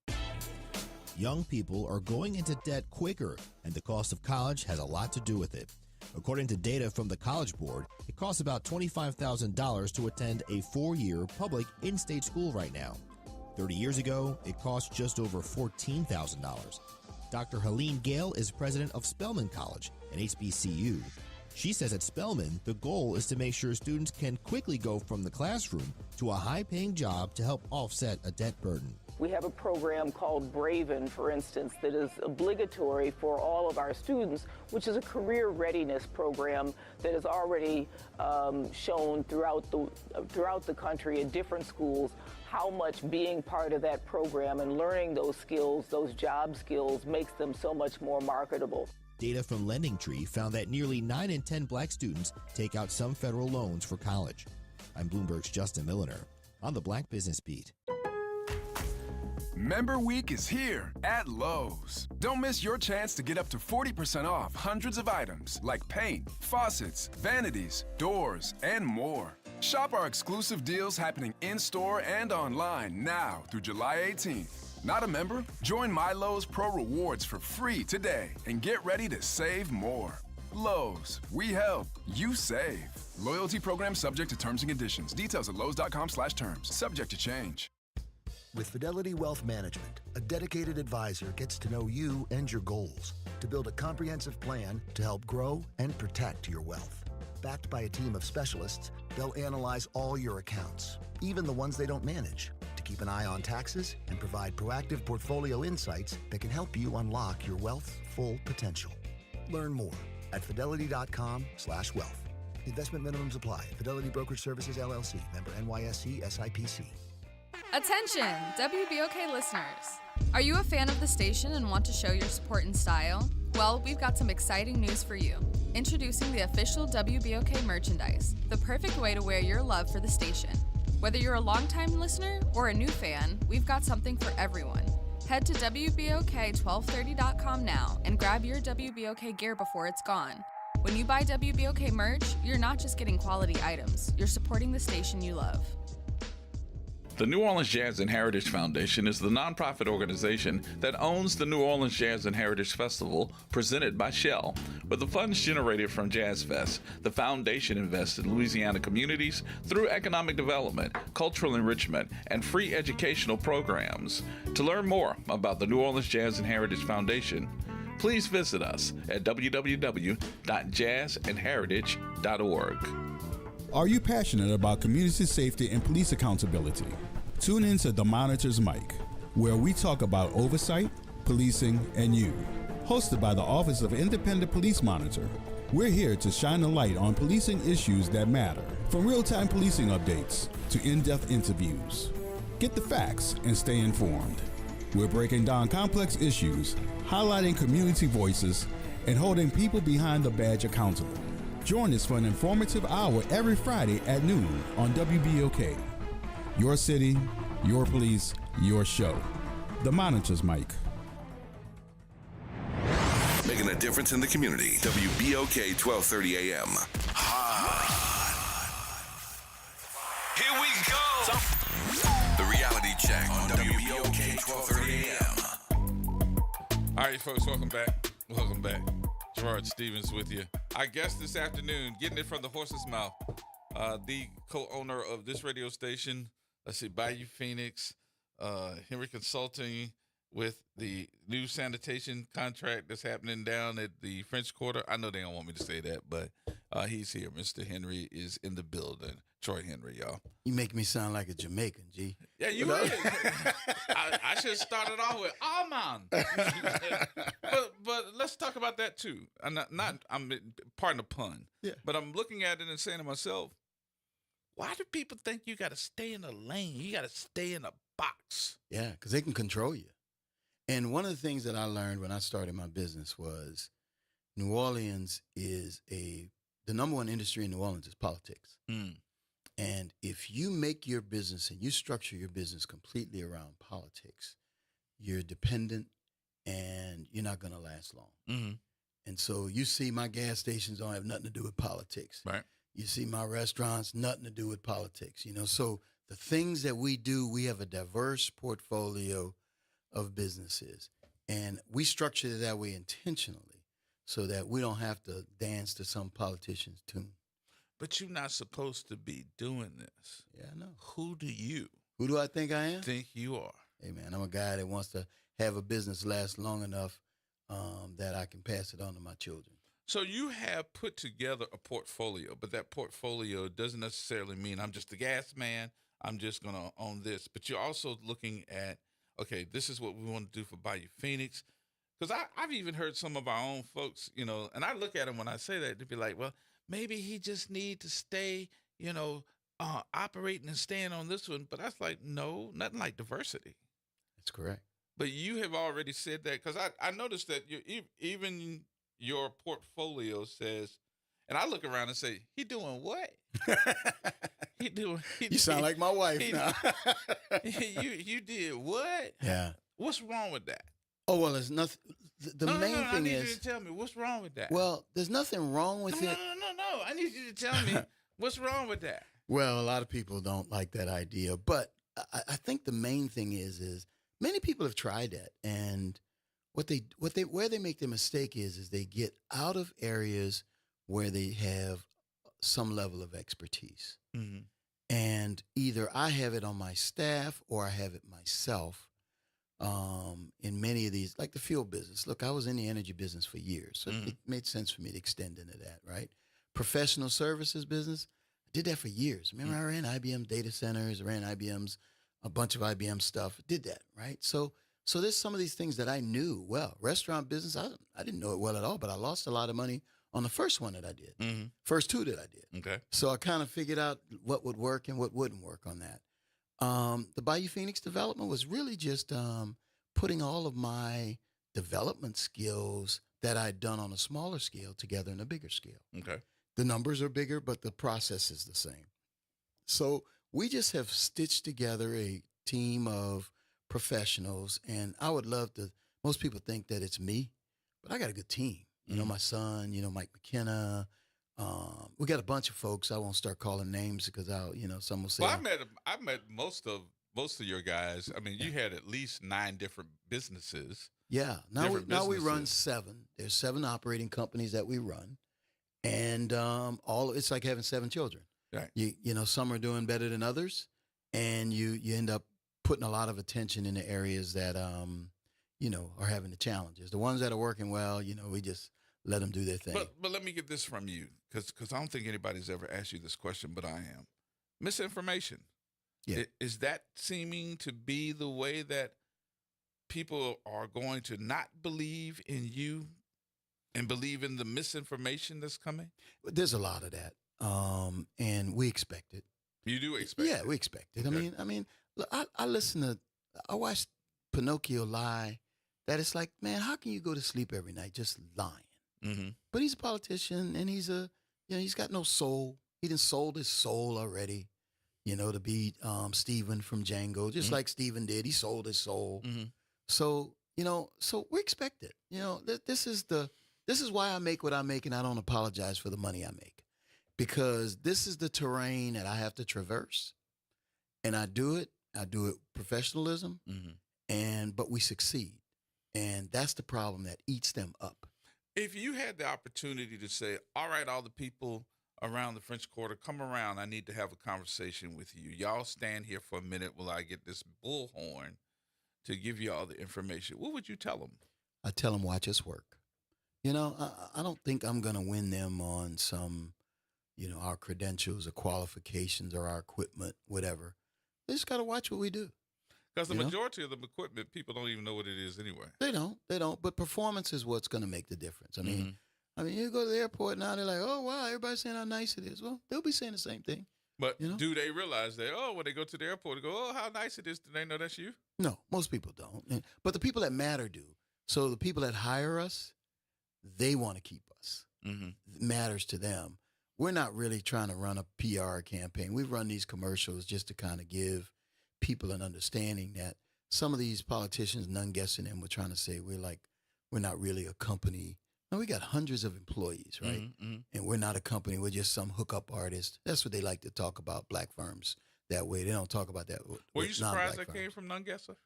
Young people are going into debt quicker, and the cost of college has a lot to do with it. According to data from the College Board, it costs about $25,000 to attend a 4-year public in-state school right now. 30 years ago, it cost just over $14,000. Dr. Helene Gale is president of Spelman College, an HBCU. She says at Spelman, the goal is to make sure students can quickly go from the classroom to a high-paying job to help offset a debt burden. We have a program called Braven, for instance, that is obligatory for all of our students, which is a career readiness program that is already shown throughout the country in different schools how much being part of that program and learning those skills, those job skills, makes them so much more marketable. Data from LendingTree found that nearly 9 in 10 black students take out some federal loans for college. I'm Bloomberg's Justin Milliner on the Black Business Beat. Member Week is here at Lowe's. Don't miss your chance to get up to 40% off hundreds of items like paint, faucets, vanities, doors, and more. Shop our exclusive deals happening in-store and online now through July 18th. Not a member? Join My Lowe's Pro Rewards for free today and get ready to save more. Lowe's, we help, you save. Loyalty program subject to terms and conditions. Details at lowes.com/terms. Subject to change. With Fidelity Wealth Management, a dedicated advisor gets to know you and your goals to build a comprehensive plan to help grow and protect your wealth. Backed by a team of specialists, they'll analyze all your accounts, even the ones they don't manage, to keep an eye on taxes and provide proactive portfolio insights that can help you unlock your wealth's full potential. Learn more at fidelity.com/wealth. Investment minimums apply. Fidelity Brokerage Services, LLC. Member NYSE SIPC. Attention, WBOK listeners. Are you a fan of the station and want to show your support in style? Well, we've got some exciting news for you. Introducing the official WBOK merchandise, the perfect way to wear your love for the station. Whether you're a longtime listener or a new fan, we've got something for everyone. Head to WBOK1230.com now and grab your WBOK gear before it's gone. When you buy WBOK merch, you're not just getting quality items, you're supporting the station you love. The New Orleans Jazz and Heritage Foundation is the nonprofit organization that owns the New Orleans Jazz and Heritage Festival presented by Shell. With the funds generated from Jazz Fest, the foundation invests in Louisiana communities through economic development, cultural enrichment, and free educational programs. To learn more about the New Orleans Jazz and Heritage Foundation, please visit us at www.jazzandheritage.org. Are you passionate about community safety and police accountability? Tune in to The Monitor's Mic, where we talk about oversight, policing, and you. Hosted by the Office of Independent Police Monitor, we're here to shine a light on policing issues that matter, from real-time policing updates to in-depth interviews. Get the facts and stay informed. We're breaking down complex issues, highlighting community voices, and holding people behind the badge accountable. Join us for an informative hour every Friday at noon on WBOK. Your city, your police, your show. The Monitor's Mic. Making a difference in the community. WBOK 1230 AM. Here we go. The reality check on WBOK 1230 AM. All right, folks, welcome back. Welcome back. Gerard Stevens with you. Our guest this afternoon, getting it from the horse's mouth, the co-owner of this radio station, Bayou Phoenix, Henry Consulting, with the new sanitation contract that's happening down at the French Quarter. I know they don't want me to say that, but he's here. Mr. Henry is in the building. Troy Henry, y'all. You make me sound like a Jamaican, G. Yeah, you would. I should have started off with Aman. but let's talk about that too. I'm pardon the pun. Yeah. But I'm looking at it and saying to myself, why do people think you got to stay in a lane? You got to stay in a box. Yeah, because they can control you. And one of the things that I learned when I started my business was New Orleans is the number one industry in New Orleans is politics. Mm. And if you make your business and you structure your business completely around politics, you're dependent and you're not going to last long. Mm-hmm. And so you see my gas stations don't have nothing to do with politics. Right. You see my restaurants, nothing to do with politics. So the things that we do, we have a diverse portfolio of businesses. And we structured it that way intentionally so that we don't have to dance to some politician's tune. But you're not supposed to be doing this. Yeah, I know. Who do I think I am? Think you are. Hey, man, I'm a guy that wants to have a business last long enough that I can pass it on to my children. So you have put together a portfolio, but that portfolio doesn't necessarily mean I'm just a gas man. I'm just going to own this. But you're also looking at, okay, this is what we want to do for Bayou Phoenix. Because I've even heard some of our own folks, you know, and I look at them when I say that, they'd be like, well, maybe he just need to stay, you know, operating and staying on this one. But I was like, no, nothing like diversity. That's correct. But you have already said that, because I noticed that even your portfolio says, and I look around and say, he doing what? You sound like my wife now. you did what? Yeah. What's wrong with that? Oh, well, there's nothing. The main thing I need is, you to tell me what's wrong with that. well, there's nothing wrong with it. No. I need you to tell me what's wrong with that. Well, a lot of people don't like that idea, but I think the main thing is many people have tried that, and where they make the mistake is they get out of areas where they have some level of expertise, and either I have it on my staff or I have it myself. In many of these, like the fuel business. Look, I was in the energy business for years, so it made sense for me to extend into that, right? Professional services business, I did that for years. Remember, I ran IBM data centers, ran a bunch of IBM stuff, did that, right? So there's some of these things that I knew well. Restaurant business, I didn't know it well at all, but I lost a lot of money on the first one that I did, first two that I did. Okay. So I kind of figured out what would work and what wouldn't work on that. The Bayou Phoenix development was really just putting all of my development skills that I'd done on a smaller scale together in a bigger scale. Okay. The numbers are bigger, but the process is the same. So we just have stitched together a team of professionals, and I would love to, most people think that it's me, but I got a good team. You know, my son, Mike McKenna. We got a bunch of folks. I won't start calling names because some will say. Well, I met most of your guys. I mean, you had at least 9 different businesses. Yeah. Now we run 7. There's 7 operating companies that we run, and it's like having 7 children. Right. Some are doing better than others, and you end up putting a lot of attention in the areas that are having the challenges. The ones that are working well, we just let them do their thing. But let me get this from you, because I don't think anybody's ever asked you this question, but I am. Misinformation. Yeah. Is that seeming to be the way that people are going to not believe in you and believe in the misinformation that's coming? There's a lot of that, and we expect it. You do expect it? Yeah, we expect it. Okay. I mean, look, I watched Pinocchio lie. That it's like, man, how can you go to sleep every night just lying? Mm-hmm. But he's a politician, and he's got no soul. He done sold his soul already, to be Steven from Django, just like Steven did. He sold his soul. Mm-hmm. So we expect it. This is why I make what I make, and I don't apologize for the money I make, because this is the terrain that I have to traverse, and I do it. I do it professionalism, but we succeed, and that's the problem that eats them up. If you had the opportunity to say, all right, all the people around the French Quarter, come around, I need to have a conversation with you. Y'all stand here for a minute while I get this bullhorn to give you all the information. What would you tell them? I tell them, watch us work. I don't think I'm going to win them on some, our credentials or qualifications or our equipment, whatever. They just got to watch what we do. Because the majority of the equipment, people don't even know what it is anyway. They don't. But performance is what's going to make the difference. I mean, you go to the airport now, they're like, oh, wow, everybody's saying how nice it is. Well, they'll be saying the same thing. But do they realize that, when they go to the airport, they go, oh, how nice it is, do they know that's you? No, most people don't. But the people that matter do. So the people that hire us, they want to keep us. It matters to them. We're not really trying to run a PR campaign. We run these commercials just to kind of give people an understanding that some of these politicians, none guessing them, we're trying to say we're not really a company. No, we got hundreds of employees, right? And we're not a company. We're just some hookup artist. That's what they like to talk about, black firms that way. They don't talk about that. Were you surprised that came from Nungesser?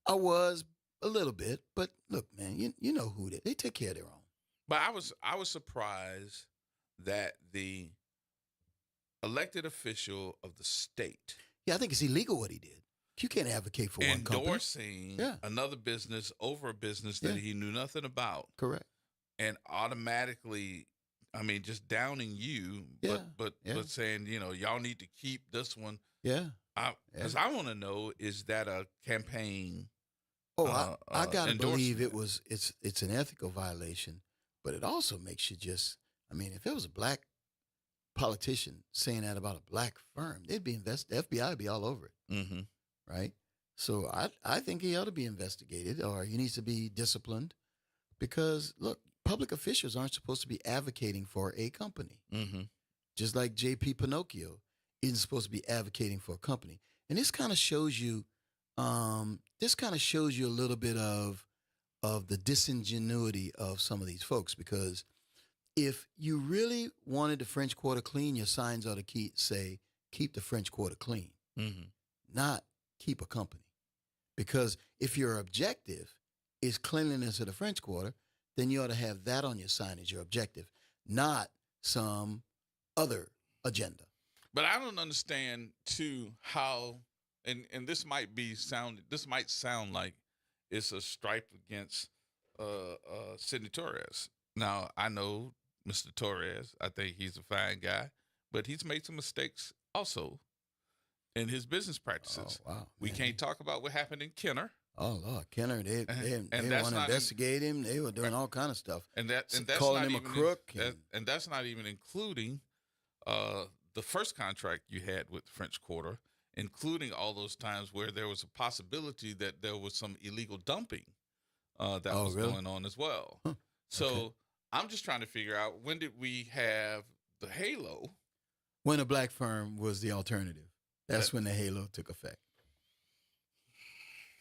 I was a little bit, but look, man, you know who they take care of their own. But I was surprised that the elected official of the state. Yeah, I think it's illegal what he did. You can't advocate for one company. Endorsing another business over a business that he knew nothing about. Correct. And automatically, I mean, just downing you, but saying, you know, y'all need to keep this one. Yeah. Because I want to know, is that a campaign? Oh, I gotta believe it's an ethical violation, but it also makes you just. I mean, if it was a black politician saying that about a black firm, they'd be the FBI would be all over it. Mm-hmm. Right? So I think he ought to be investigated, or he needs to be disciplined, because look, public officials aren't supposed to be advocating for a company. Mm-hmm. Just like J.P. Pinocchio isn't supposed to be advocating for a company. And this kind of shows you, a little bit of the disingenuity of some of these folks, because if you really wanted the French Quarter clean, your signs ought to say, keep the French Quarter clean, not keep a company. Because if your objective is cleanliness of the French Quarter, then you ought to have that on your sign as your objective, not some other agenda. But I don't understand, too, how, and this might sound like it's a stripe against Sidney Torres. Now, I know Mr. Torres. I think he's a fine guy, but he's made some mistakes also in his business practices. Oh, wow. We can't talk about what happened in Kenner. Oh, Lord, Kenner, they want to investigate him. They were doing all kind of stuff. And that's calling not him even a crook. And that's not even including the first contract you had with French Quarter, including all those times where there was a possibility that there was some illegal dumping that was going on as well. Huh. So Okay. I'm just trying to figure out, when did we have the halo? When a black firm was the alternative. That's when the halo took effect.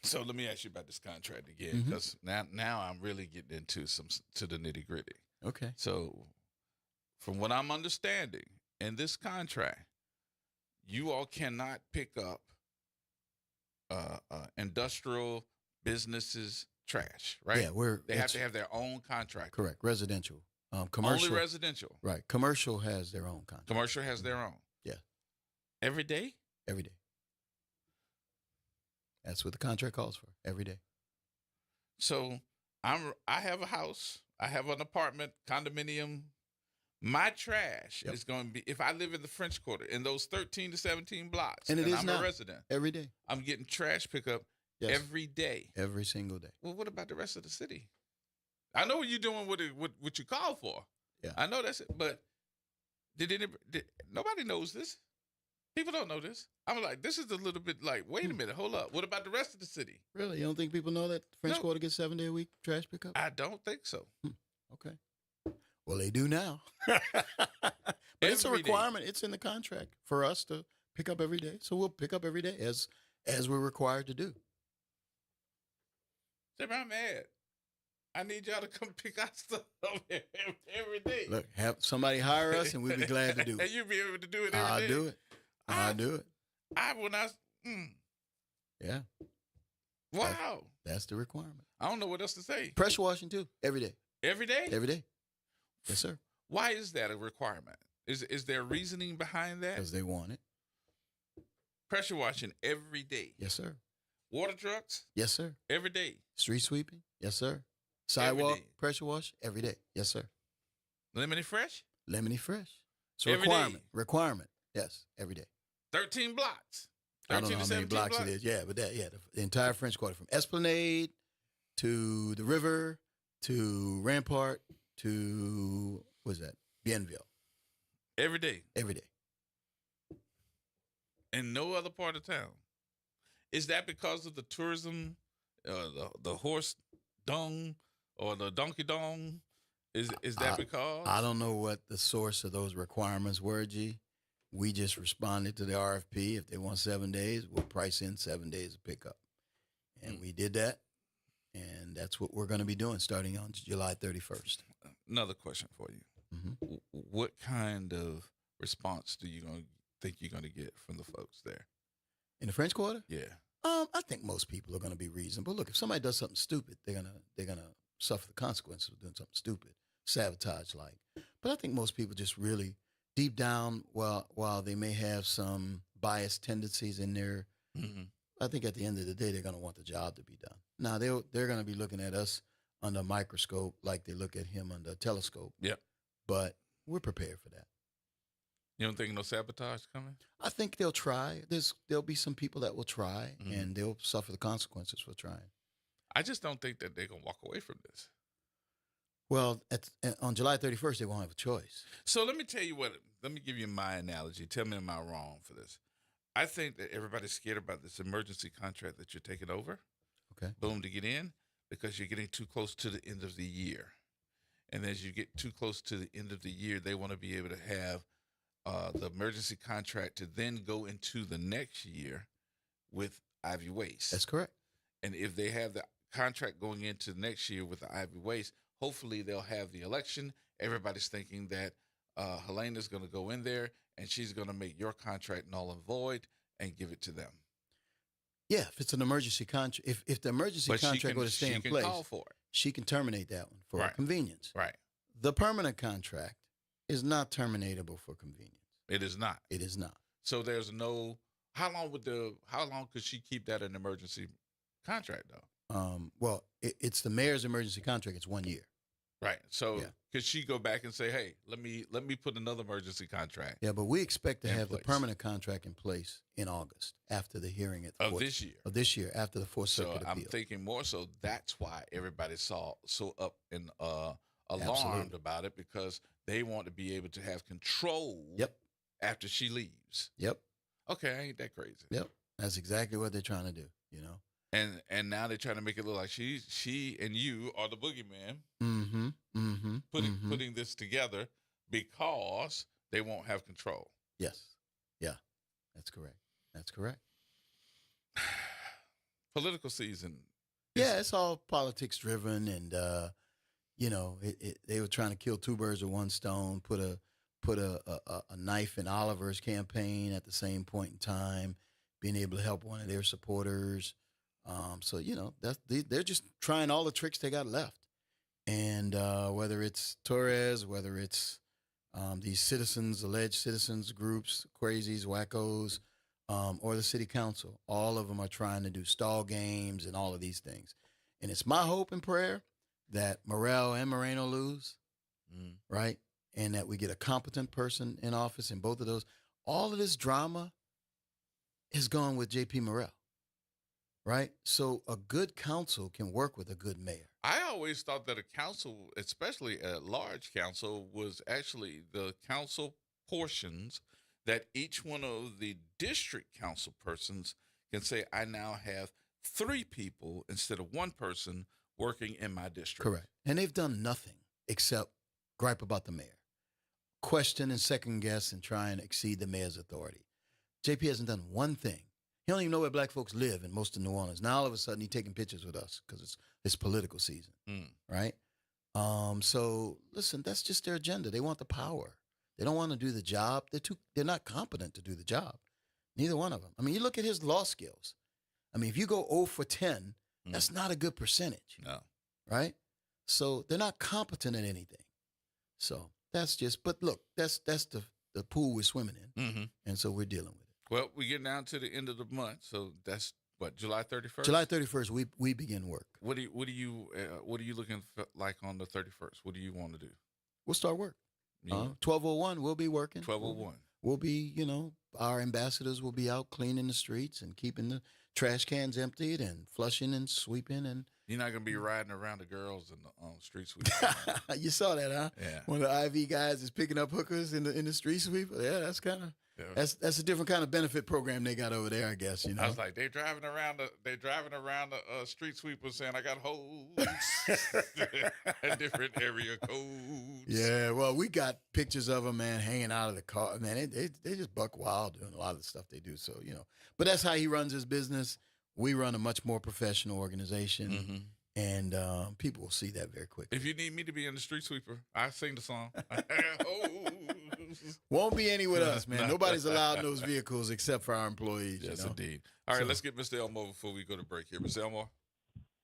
So let me ask you about this contract again, because now I'm really getting into to the nitty gritty. Okay. So from what I'm understanding, in this contract, you all cannot pick up industrial businesses trash, right? Yeah, they have to have their own contract. Correct. Residential. Commercial. Only residential. Right. Commercial has their own contract. Commercial has their own. Yeah. Every day? Every day. That's what the contract calls for. Every day. So I have a house. I have an apartment, condominium. My trash is going to be, if I live in the French Quarter, in those 13 to 17 blocks, and I'm a resident. Every day. I'm getting trash pickup every day. Every single day. Well, what about the rest of the city? I know what you're doing with what you call for. Yeah. I know that's it. But nobody knows this. People don't know this. I'm like, this is a little bit like, wait a minute, hold up. What about the rest of the city? Really? You don't think people know that French Quarter gets 7 day a week trash pickup? I don't think so. Okay. Well, they do now. But it's a requirement. It's in the contract for us to pick up every day. So we'll pick up every day as we're required to do. I'm mad. I need y'all to come pick our stuff up every day. Look, have somebody hire us, and we'll be glad to do it. And you'll be able to do it every day. I'll do it. I'll do it. Yeah. Wow. That's the requirement. I don't know what else to say. Pressure washing, too, every day. Every day? Every day. Yes, sir. Why is that a requirement? Is there reasoning behind that? Because they want it. Pressure washing every day. Yes, sir. Water trucks? Yes, sir. Every day. Street sweeping? Yes, sir. Sidewalk pressure wash? Every day. Yes, sir. Lemony Fresh? Lemony Fresh. It's a every requirement. Day. Requirement. Yes, every day. 13 blocks. 13 I don't know how many blocks it is. Yeah, but the entire French Quarter, from Esplanade to the river to Rampart to, what's that? Bienville. Every day. Every day. In no other part of town. Is that because of the tourism, the horse dung or the donkey dong? Is that because? I don't know what the source of those requirements were, G. We just responded to the RFP. If they want 7 days, we'll price in 7 days of pickup. And we did that. And that's what we're going to be doing starting on July 31st. Another question for you. What kind of response do you think you're going to get from the folks there? In the French Quarter? Yeah. I think most people are going to be reasonable. Look, if somebody does something stupid, they're gonna suffer the consequences of doing something stupid, sabotage like. But I think most people just really deep down, while they may have some biased tendencies in there, I think at the end of the day they're going to want the job to be done. Now they're going to be looking at us under a microscope like they look at him under a telescope. Yep. But we're prepared for that. You don't think no sabotage coming? I think they'll try. There'll be some people that will try, and they'll suffer the consequences for trying. I just don't think that they're going to walk away from this. Well, on July 31st, they won't have a choice. So let me tell you what. Let me give you my analogy. Tell me, am I wrong for this? I think that everybody's scared about this emergency contract that you're taking over. Okay. Boom, to get in, because you're getting too close to the end of the year. And as you get too close to the end of the year, they want to be able to have the emergency contract to then go into the next year with Ivy Waste. That's correct. And if they have the contract going into next year with the Ivy Waste, hopefully they'll have the election. Everybody's thinking that Helena's going to go in there and she's going to make your contract null and void and give it to them. Yeah, if it's an emergency contract, if the emergency contract were to stay in place, call for it. She can terminate that one for convenience. Right. The permanent contract is not terminatable for convenience. It is not. It is not. So there's no. How long could she keep that an emergency contract though? Well, it's the mayor's emergency contract. It's 1 year. Right. So could she go back and say, "Hey, let me put another emergency contract"? Yeah, but we expect to have the permanent contract in place in August after the hearing at the this year. Of this year, after the Fourth Circuit appeal. I'm thinking more so that's why everybody saw so up and alarmed Absolutely. about it, because they want to be able to have control. Yep. After she leaves. Yep. Okay, I ain't that crazy. Yep. That's exactly what they're trying to do. You know. And now they're trying to make it look like she and you are the boogeyman. Putting this together because they won't have control. Yes. Yeah. That's correct. That's correct. Political season. Yeah, it's all politics driven, and they were trying to kill two birds with one stone. Put a knife in Oliver's campaign at the same point in time, being able to help one of their supporters. So they're just trying all the tricks they got left, and whether it's Torres, whether it's these alleged citizens groups, crazies, wackos, or the city council, all of them are trying to do stall games and all of these things. And it's my hope and prayer that Morrell and Moreno lose, right, and that we get a competent person in office in both of those. All of this drama has gone with J.P. Morrell. Right? So a good council can work with a good mayor. I always thought that a council, especially a large council, was actually the council portions that each one of the district council persons can say, I now have 3 people instead of 1 person working in my district. Correct. And they've done nothing except gripe about the mayor, question and second guess and try and exceed the mayor's authority. JP hasn't done one thing. He don't even know where black folks live in most of New Orleans. Now all of a sudden he's taking pictures with us because it's political season, right? So listen, that's just their agenda. They want the power. They don't want to do the job. They're not competent to do the job. Neither one of them. I mean, you look at his law skills. I mean, if you go 0 for 10, that's not a good percentage. No. Right? So they're not competent at anything. So that's just, but look, that's the pool we're swimming in. And so we're dealing with it. Well, we're getting down to the end of the month, so that's what, July 31st? July 31st, we begin work. What are you looking like on the 31st? What do you want to do? We'll start work. 12:01, we'll be working. 12:01. We'll be, our ambassadors will be out cleaning the streets and keeping the trash cans emptied and flushing and sweeping. And you're not going to be riding around the girls in the street sweep. You saw that, huh? Yeah. One of the IV guys is picking up hookers in the street sweep. Yeah, that's kind of. Yeah. That's a different kind of benefit program they got over there, I guess. I was like, they're driving around the street sweeper saying, I got hoes, different area codes. Yeah, well, we got pictures of them, man, hanging out of the car. Man, they just buck wild doing a lot of the stuff they do. So, but that's how he runs his business. We run a much more professional organization, and people will see that very quickly. If you need me to be in the street sweeper, I sing the song. I got hoes. Won't be any with us, man. Nobody's allowed in those vehicles except for our employees. Yes, indeed. All right, let's get Mr. Elmore before we go to break here. Mr. Elmore?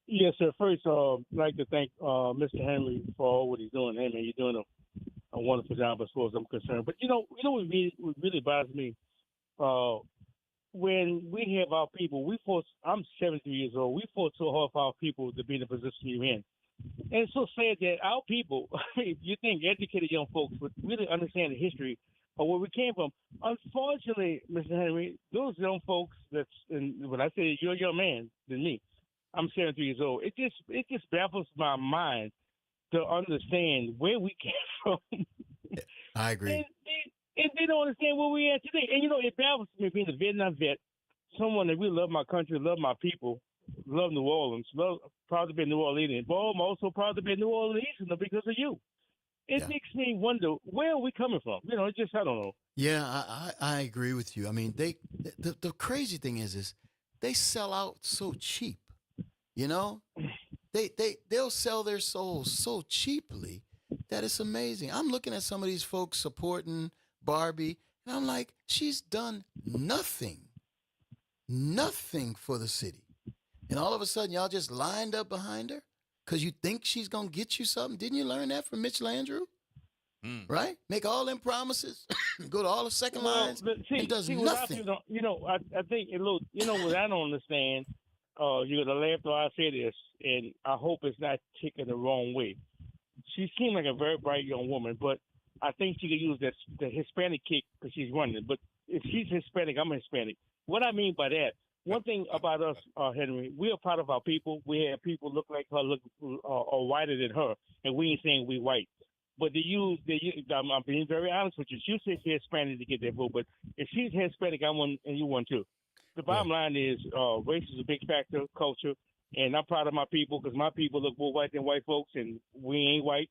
Yes, sir. First, I'd like to thank Mr. Henry for all what he's doing. Hey, man, you're doing a wonderful job as far as I'm concerned. But, what really bothers me, when we have our people, I'm 73 years old. We fought so hard for our people to be in the position you're in. And it's so sad that our people, you think educated young folks would really understand the history of where we came from. Unfortunately, Mr. Henry, those young folks when I say you're a young man than me, I'm 73 years old. It just baffles my mind to understand where we came from. I agree. And they don't understand where we are today. And, it baffles me being a Vietnam vet, someone that really love my country, love my people, love New Orleans, proud to be a New Orleanian. But I'm also proud to be a New Orleanian because of you. It makes me wonder, where are we coming from? I don't know. Yeah, I agree with you. I mean, the crazy thing is they sell out so cheap. They'll sell their souls so cheaply that it's amazing. I'm looking at some of these folks supporting Barbie, and I'm like, she's done nothing for the city. And all of a sudden, y'all just lined up behind her because you think she's going to get you something. Didn't you learn that from Mitch Landrieu? Right? Make all them promises, go to all the second lines, and does nothing. I think, what I don't understand, you're going to laugh though I say this, and I hope it's not taken the wrong way. She seemed like a very bright young woman, but I think she could use the Hispanic kick because she's running. But if she's Hispanic, I'm Hispanic. What I mean by that, one thing about us, Henry, we are part of our people. We have people look like her, or whiter than her, and we ain't saying we white. But I'm being very honest with you. She says she's Hispanic to get that vote, but if she's Hispanic, I'm one, and you one too. The bottom line is race is a big factor, culture, and I'm proud of my people because my people look more white than white folks, and we ain't white.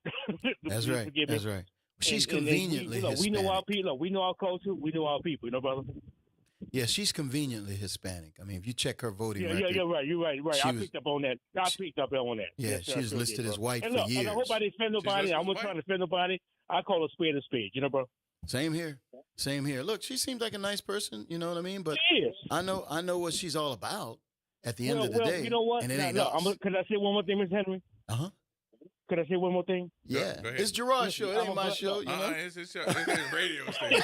That's right. That's right. She's conveniently Hispanic. We know our people. We know our culture. We know our people. Brother? Yeah, she's conveniently Hispanic. I mean, if you check her voting record. Yeah, you're right. I picked up on that. Yeah, yes, she was listed as white for years. And I hope I didn't offend nobody. I'm not trying to offend nobody. I call a spade a spade, bro. Same here. Look, she seems like a nice person, you know what I mean? But she is. I know what she's all about at the end of the day. You know what? And it ain't us. Can I say one more thing, Ms. Henry? Uh-huh. Could I say one more thing? Yeah. It's Gerard's show. It ain't my show. It's his radio station.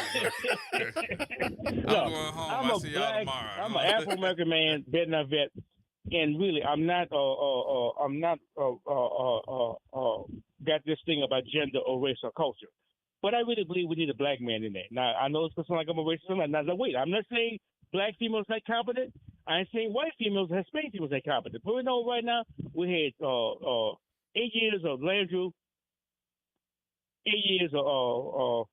I'm going home. I'll see y'all tomorrow. I'm an Afro-American man, Vietnam vet, and really, I'm not got this thing about gender or race or culture. But I really believe we need a black man in there. Now, I know it's going to sound like I'm a racist. I'm not saying black females are competent. I ain't saying white females or Hispanic females are competent. But we know right now we had 8 years of Landrieu, 8 years of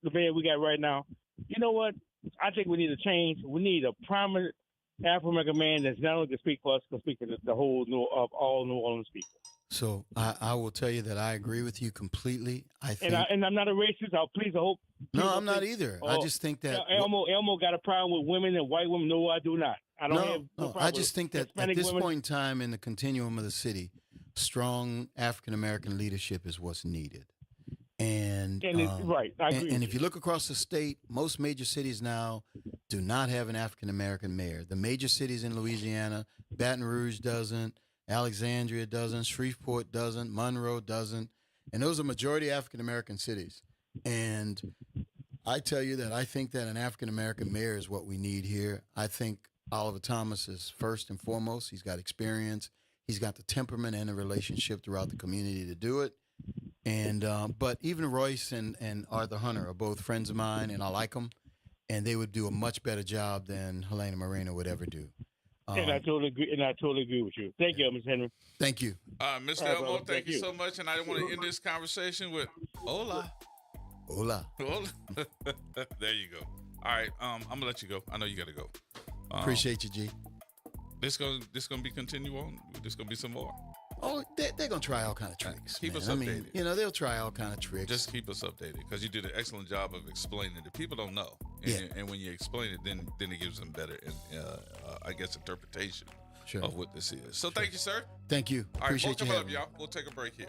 the man we got right now. You know what? I think we need a change. We need a prominent Afro-American man that's not only going to speak for us, but speak for the whole all New Orleans people. So I will tell you that I agree with you completely. I think, and I'm not a racist. I hope. No, I'm not either. I just think that Elmo got a problem with women and white women. No, I do not. I don't have no problem. I just think that at this point in time in the continuum of the city, strong African American leadership is what's needed. And right, I agree. And if you look across the state, most major cities now do not have an African American mayor. The major cities in Louisiana, Baton Rouge doesn't, Alexandria doesn't, Shreveport doesn't, Monroe doesn't, and those are majority African American cities. And I tell you that I think that an African American mayor is what we need here. I think Oliver Thomas is first and foremost. He's got experience. He's got the temperament and the relationship throughout the community to do it. And but even Royce and Arthur Hunter are both friends of mine, and I like them. And they would do a much better job than Helena Moreno would ever do. And I totally agree with you. Thank you, Ms. Henry. Thank you. Mr. Elmo, thank you so much. And I want to end this conversation with hola. Hola. Hola. There you go. All right. I'm gonna let you go. I know you gotta go. Appreciate you, G. This gonna be continue on. There's gonna be some more. Oh, they're gonna try all kind of tricks. Keep us updated. I mean, they'll try all kind of tricks. Just keep us updated because you did an excellent job of explaining it. People don't know, and when you explain it, then it gives them better, I guess, interpretation of what this is. So thank you, sir. Thank you. All right, appreciate you having me. y'all. We'll take a break here.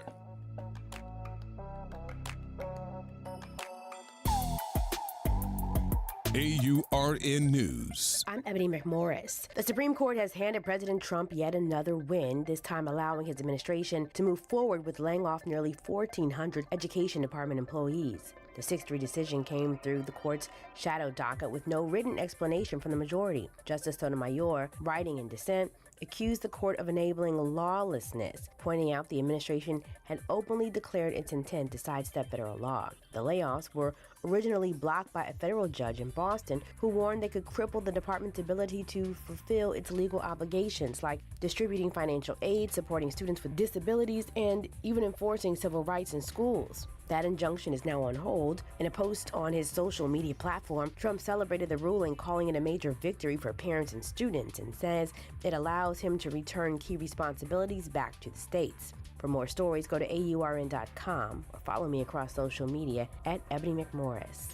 AURN News. I'm Ebony McMorris. The Supreme Court has handed President Trump yet another win, this time allowing his administration to move forward with laying off nearly 1,400 Education Department employees. The 6-3 decision came through the court's shadow docket with no written explanation from the majority. Justice Sotomayor, writing in dissent, accused the court of enabling lawlessness, pointing out the administration had openly declared its intent to sidestep federal law. The layoffs were originally blocked by a federal judge in Boston who warned they could cripple the department's ability to fulfill its legal obligations, like distributing financial aid, supporting students with disabilities, and even enforcing civil rights in schools. That injunction is now on hold. In a post on his social media platform, Trump celebrated the ruling, calling it a major victory for parents and students, and says it allows him to return key responsibilities back to the states. For more stories, go to AURN.com or follow me across social media at Ebony McMorris.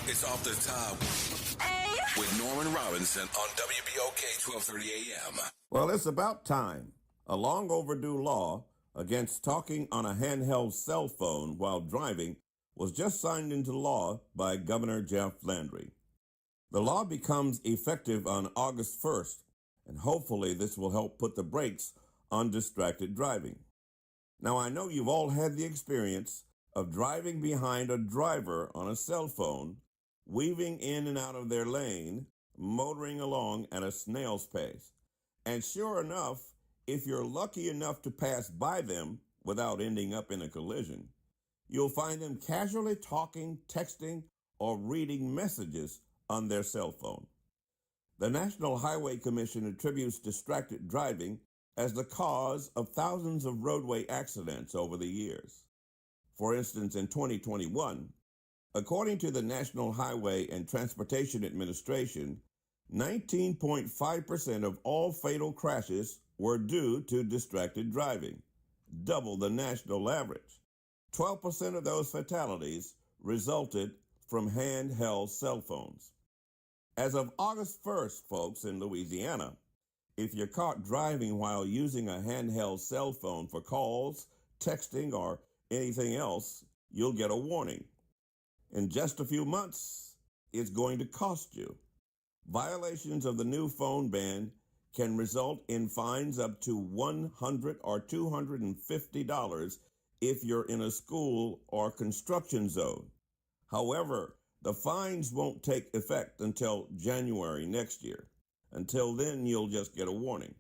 It's Off the Top with Norman Robinson on WBOK 1230 AM. Well, it's about time. A long overdue law against talking on a handheld cell phone while driving was just signed into law by Governor Jeff Landry. The law becomes effective on August 1st, and hopefully this will help put the brakes on distracted driving. Now, I know you've all had the experience of driving behind a driver on a cell phone, weaving in and out of their lane, motoring along at a snail's pace. And sure enough, if you're lucky enough to pass by them without ending up in a collision, you'll find them casually talking, texting, or reading messages on their cell phone. The National Highway Commission attributes distracted driving as the cause of thousands of roadway accidents over the years. For instance, in 2021, according to the National Highway and Transportation Administration, 19.5% of all fatal crashes were due to distracted driving, double the national average. 12% of those fatalities resulted from handheld cell phones. As of August 1st, folks, in Louisiana, if you're caught driving while using a handheld cell phone for calls, texting, or anything else, you'll get a warning. In just a few months, it's going to cost you. Violations of the new phone ban can result in fines up to $100 or $250 if you're in a school or construction zone. However, the fines won't take effect until January next year. Until then, you'll just get a warning.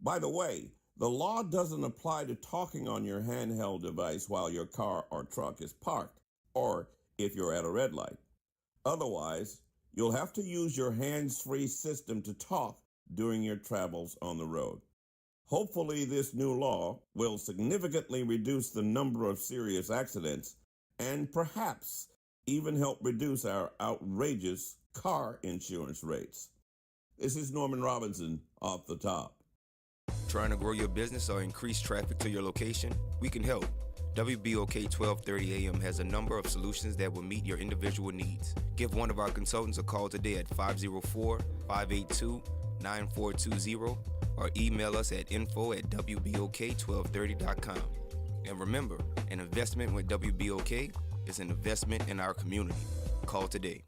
By the way, the law doesn't apply to talking on your handheld device while your car or truck is parked, or if you're at a red light. Otherwise, you'll have to use your hands-free system to talk during your travels on the road. Hopefully, this new law will significantly reduce the number of serious accidents and perhaps even help reduce our outrageous car insurance rates. This is Norman Robinson, Off the Top. Trying to grow your business or increase traffic to your location? We can help. WBOK 1230 AM has a number of solutions that will meet your individual needs. Give one of our consultants a call today at 504-582-9420 or email us at info@wbok1230.com. And remember, an investment with WBOK is an investment in our community. Call today.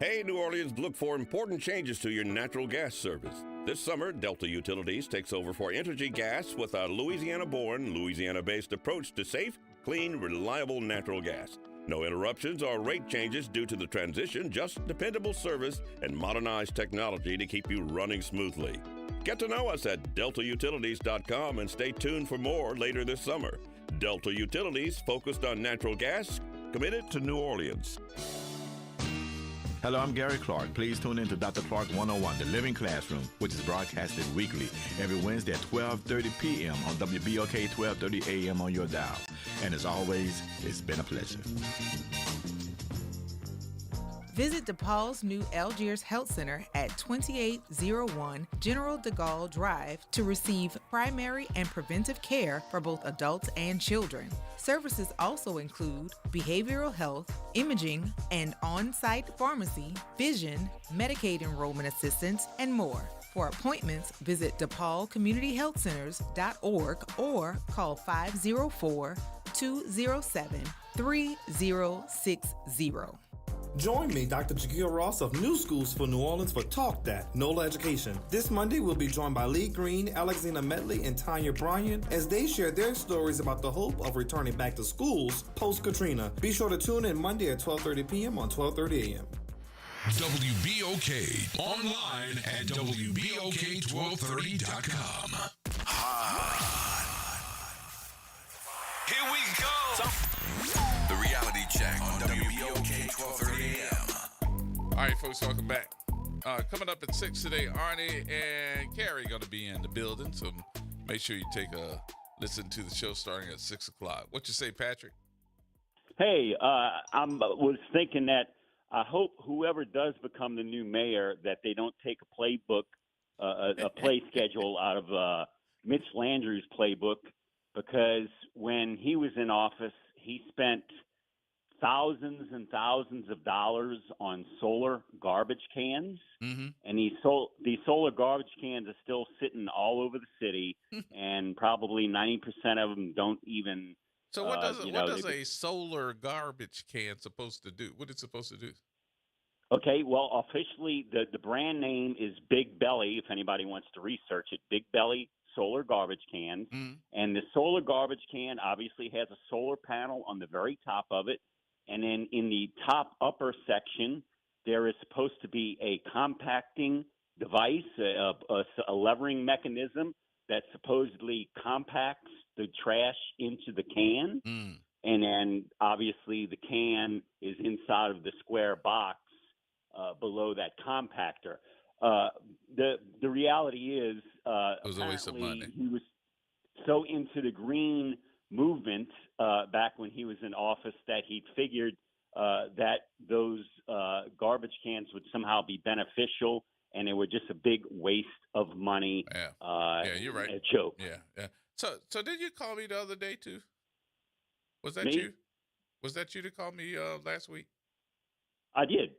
Hey, New Orleans, look for important changes to your natural gas service. This summer, Delta Utilities takes over for Entergy Gas with a Louisiana-born, Louisiana-based approach to safe, clean, reliable natural gas. No interruptions or rate changes due to the transition, just dependable service and modernized technology to keep you running smoothly. Get to know us at deltautilities.com and stay tuned for more later this summer. Delta Utilities, focused on natural gas, committed to New Orleans. Hello, I'm Gary Clark. Please tune in to Dr. Clark 101, The Living Classroom, which is broadcasted weekly every Wednesday at 12:30 p.m. on WBOK 1230 AM on your dial. And as always, it's been a pleasure. Visit DePaul's new Algiers Health Center at 2801 General de Gaulle Drive to receive primary and preventive care for both adults and children. Services also include behavioral health, imaging, and on-site pharmacy, vision, Medicaid enrollment assistance, and more. For appointments, visit DePaulCommunityHealthCenters.org or call 504 888-207-3060. Join me, Dr. Jaquil Ross of New Schools for New Orleans for Talk That, NOLA Education. This Monday, we'll be joined by Lee Green, Alexina Medley, and Tanya Bryan as they share their stories about the hope of returning back to schools post-Katrina. Be sure to tune in Monday at 12:30 p.m. on 12:30 a.m. WBOK, online at WBOK1230.com. Here we go. The reality check on WBOK 1230 AM. All right, folks, welcome back. Coming up at 6 today, Arnie and Carrie going to be in the building, so make sure you take a listen to the show starting at 6 o'clock. What you say, Patrick? Hey, I was thinking that I hope whoever does become the new mayor that they don't take a playbook, a play schedule out of Mitch Landrieu's playbook, because when he was in office, he spent thousands and thousands of dollars on solar garbage cans, and these solar garbage cans are still sitting all over the city, and probably 90% of them don't even. So what does a solar garbage can supposed to do? What it's supposed to do? Okay, well, officially the brand name is Big Belly. If anybody wants to research it, Big Belly solar garbage cans, and the solar garbage can obviously has a solar panel on the very top of it. And then in the top upper section, there is supposed to be a compacting device, a levering mechanism that supposedly compacts the trash into the can. And then obviously the can is inside of the square box below that compactor. The reality is, it was a waste of money. He was so into the green movement back when he was in office that he figured that those garbage cans would somehow be beneficial, and they were just a big waste of money. Yeah, you're right. A joke. Yeah. So did you call me the other day too? Was that Me? you? Was that you that called me last week? I did.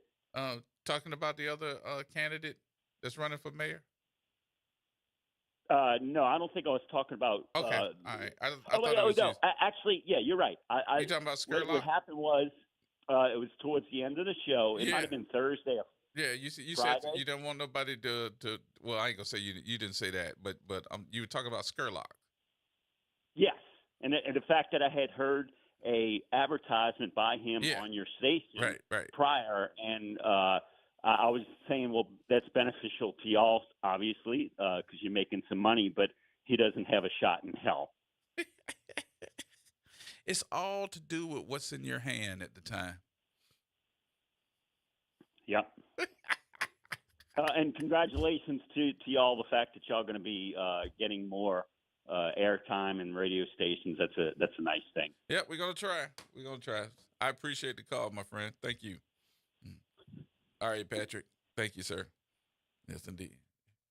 Talking about the other candidate that's running for mayor? No, I don't think I was talking about. Okay, all right. I thought no. it was you. Actually, yeah, you're right. You talking about Skurlock? What happened was, it was towards the end of the show. It might have been Thursday. Yeah, you said you don't want nobody to. Well, I ain't gonna say you didn't say that, but you were talking about Skurlock. Yes, and the fact that I had heard a advertisement by him on your station prior, and I was saying, well, that's beneficial to y'all, obviously, because you're making some money, but he doesn't have a shot in hell. It's all to do with what's in your hand at the time. Yep. And congratulations to y'all, the fact that y'all going to be getting more airtime and radio stations. That's a nice thing. Yeah, we're gonna try. I appreciate the call, my friend. Thank you. All right, Patrick. Thank you, sir. Yes, indeed.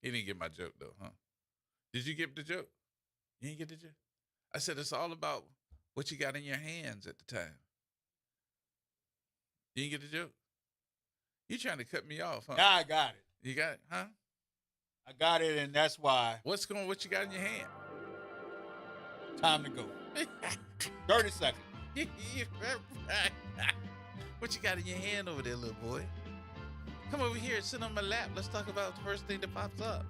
He didn't get my joke though, huh? Did you get the joke? You didn't get the joke? I said it's all about what you got in your hands at the time. You didn't get the joke? You trying to cut me off, huh? Nah, I got it. You got it, huh? I got it, and that's why. What you got in your hand? Time to go. 30 seconds. What you got in your hand over there, little boy? Come over here, sit on my lap. Let's talk about the first thing that pops up.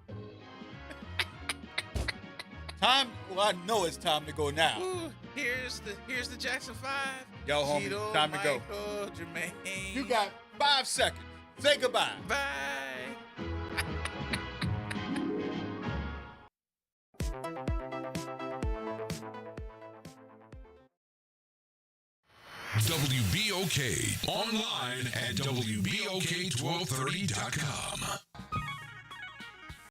Well, I know it's time to go now. Ooh, here's the Jackson 5. Yo, homie, Cheeto, time to go. Michael, Jermaine. You got 5 seconds. Say goodbye. Bye. WBOK, online at WBOK1230.com.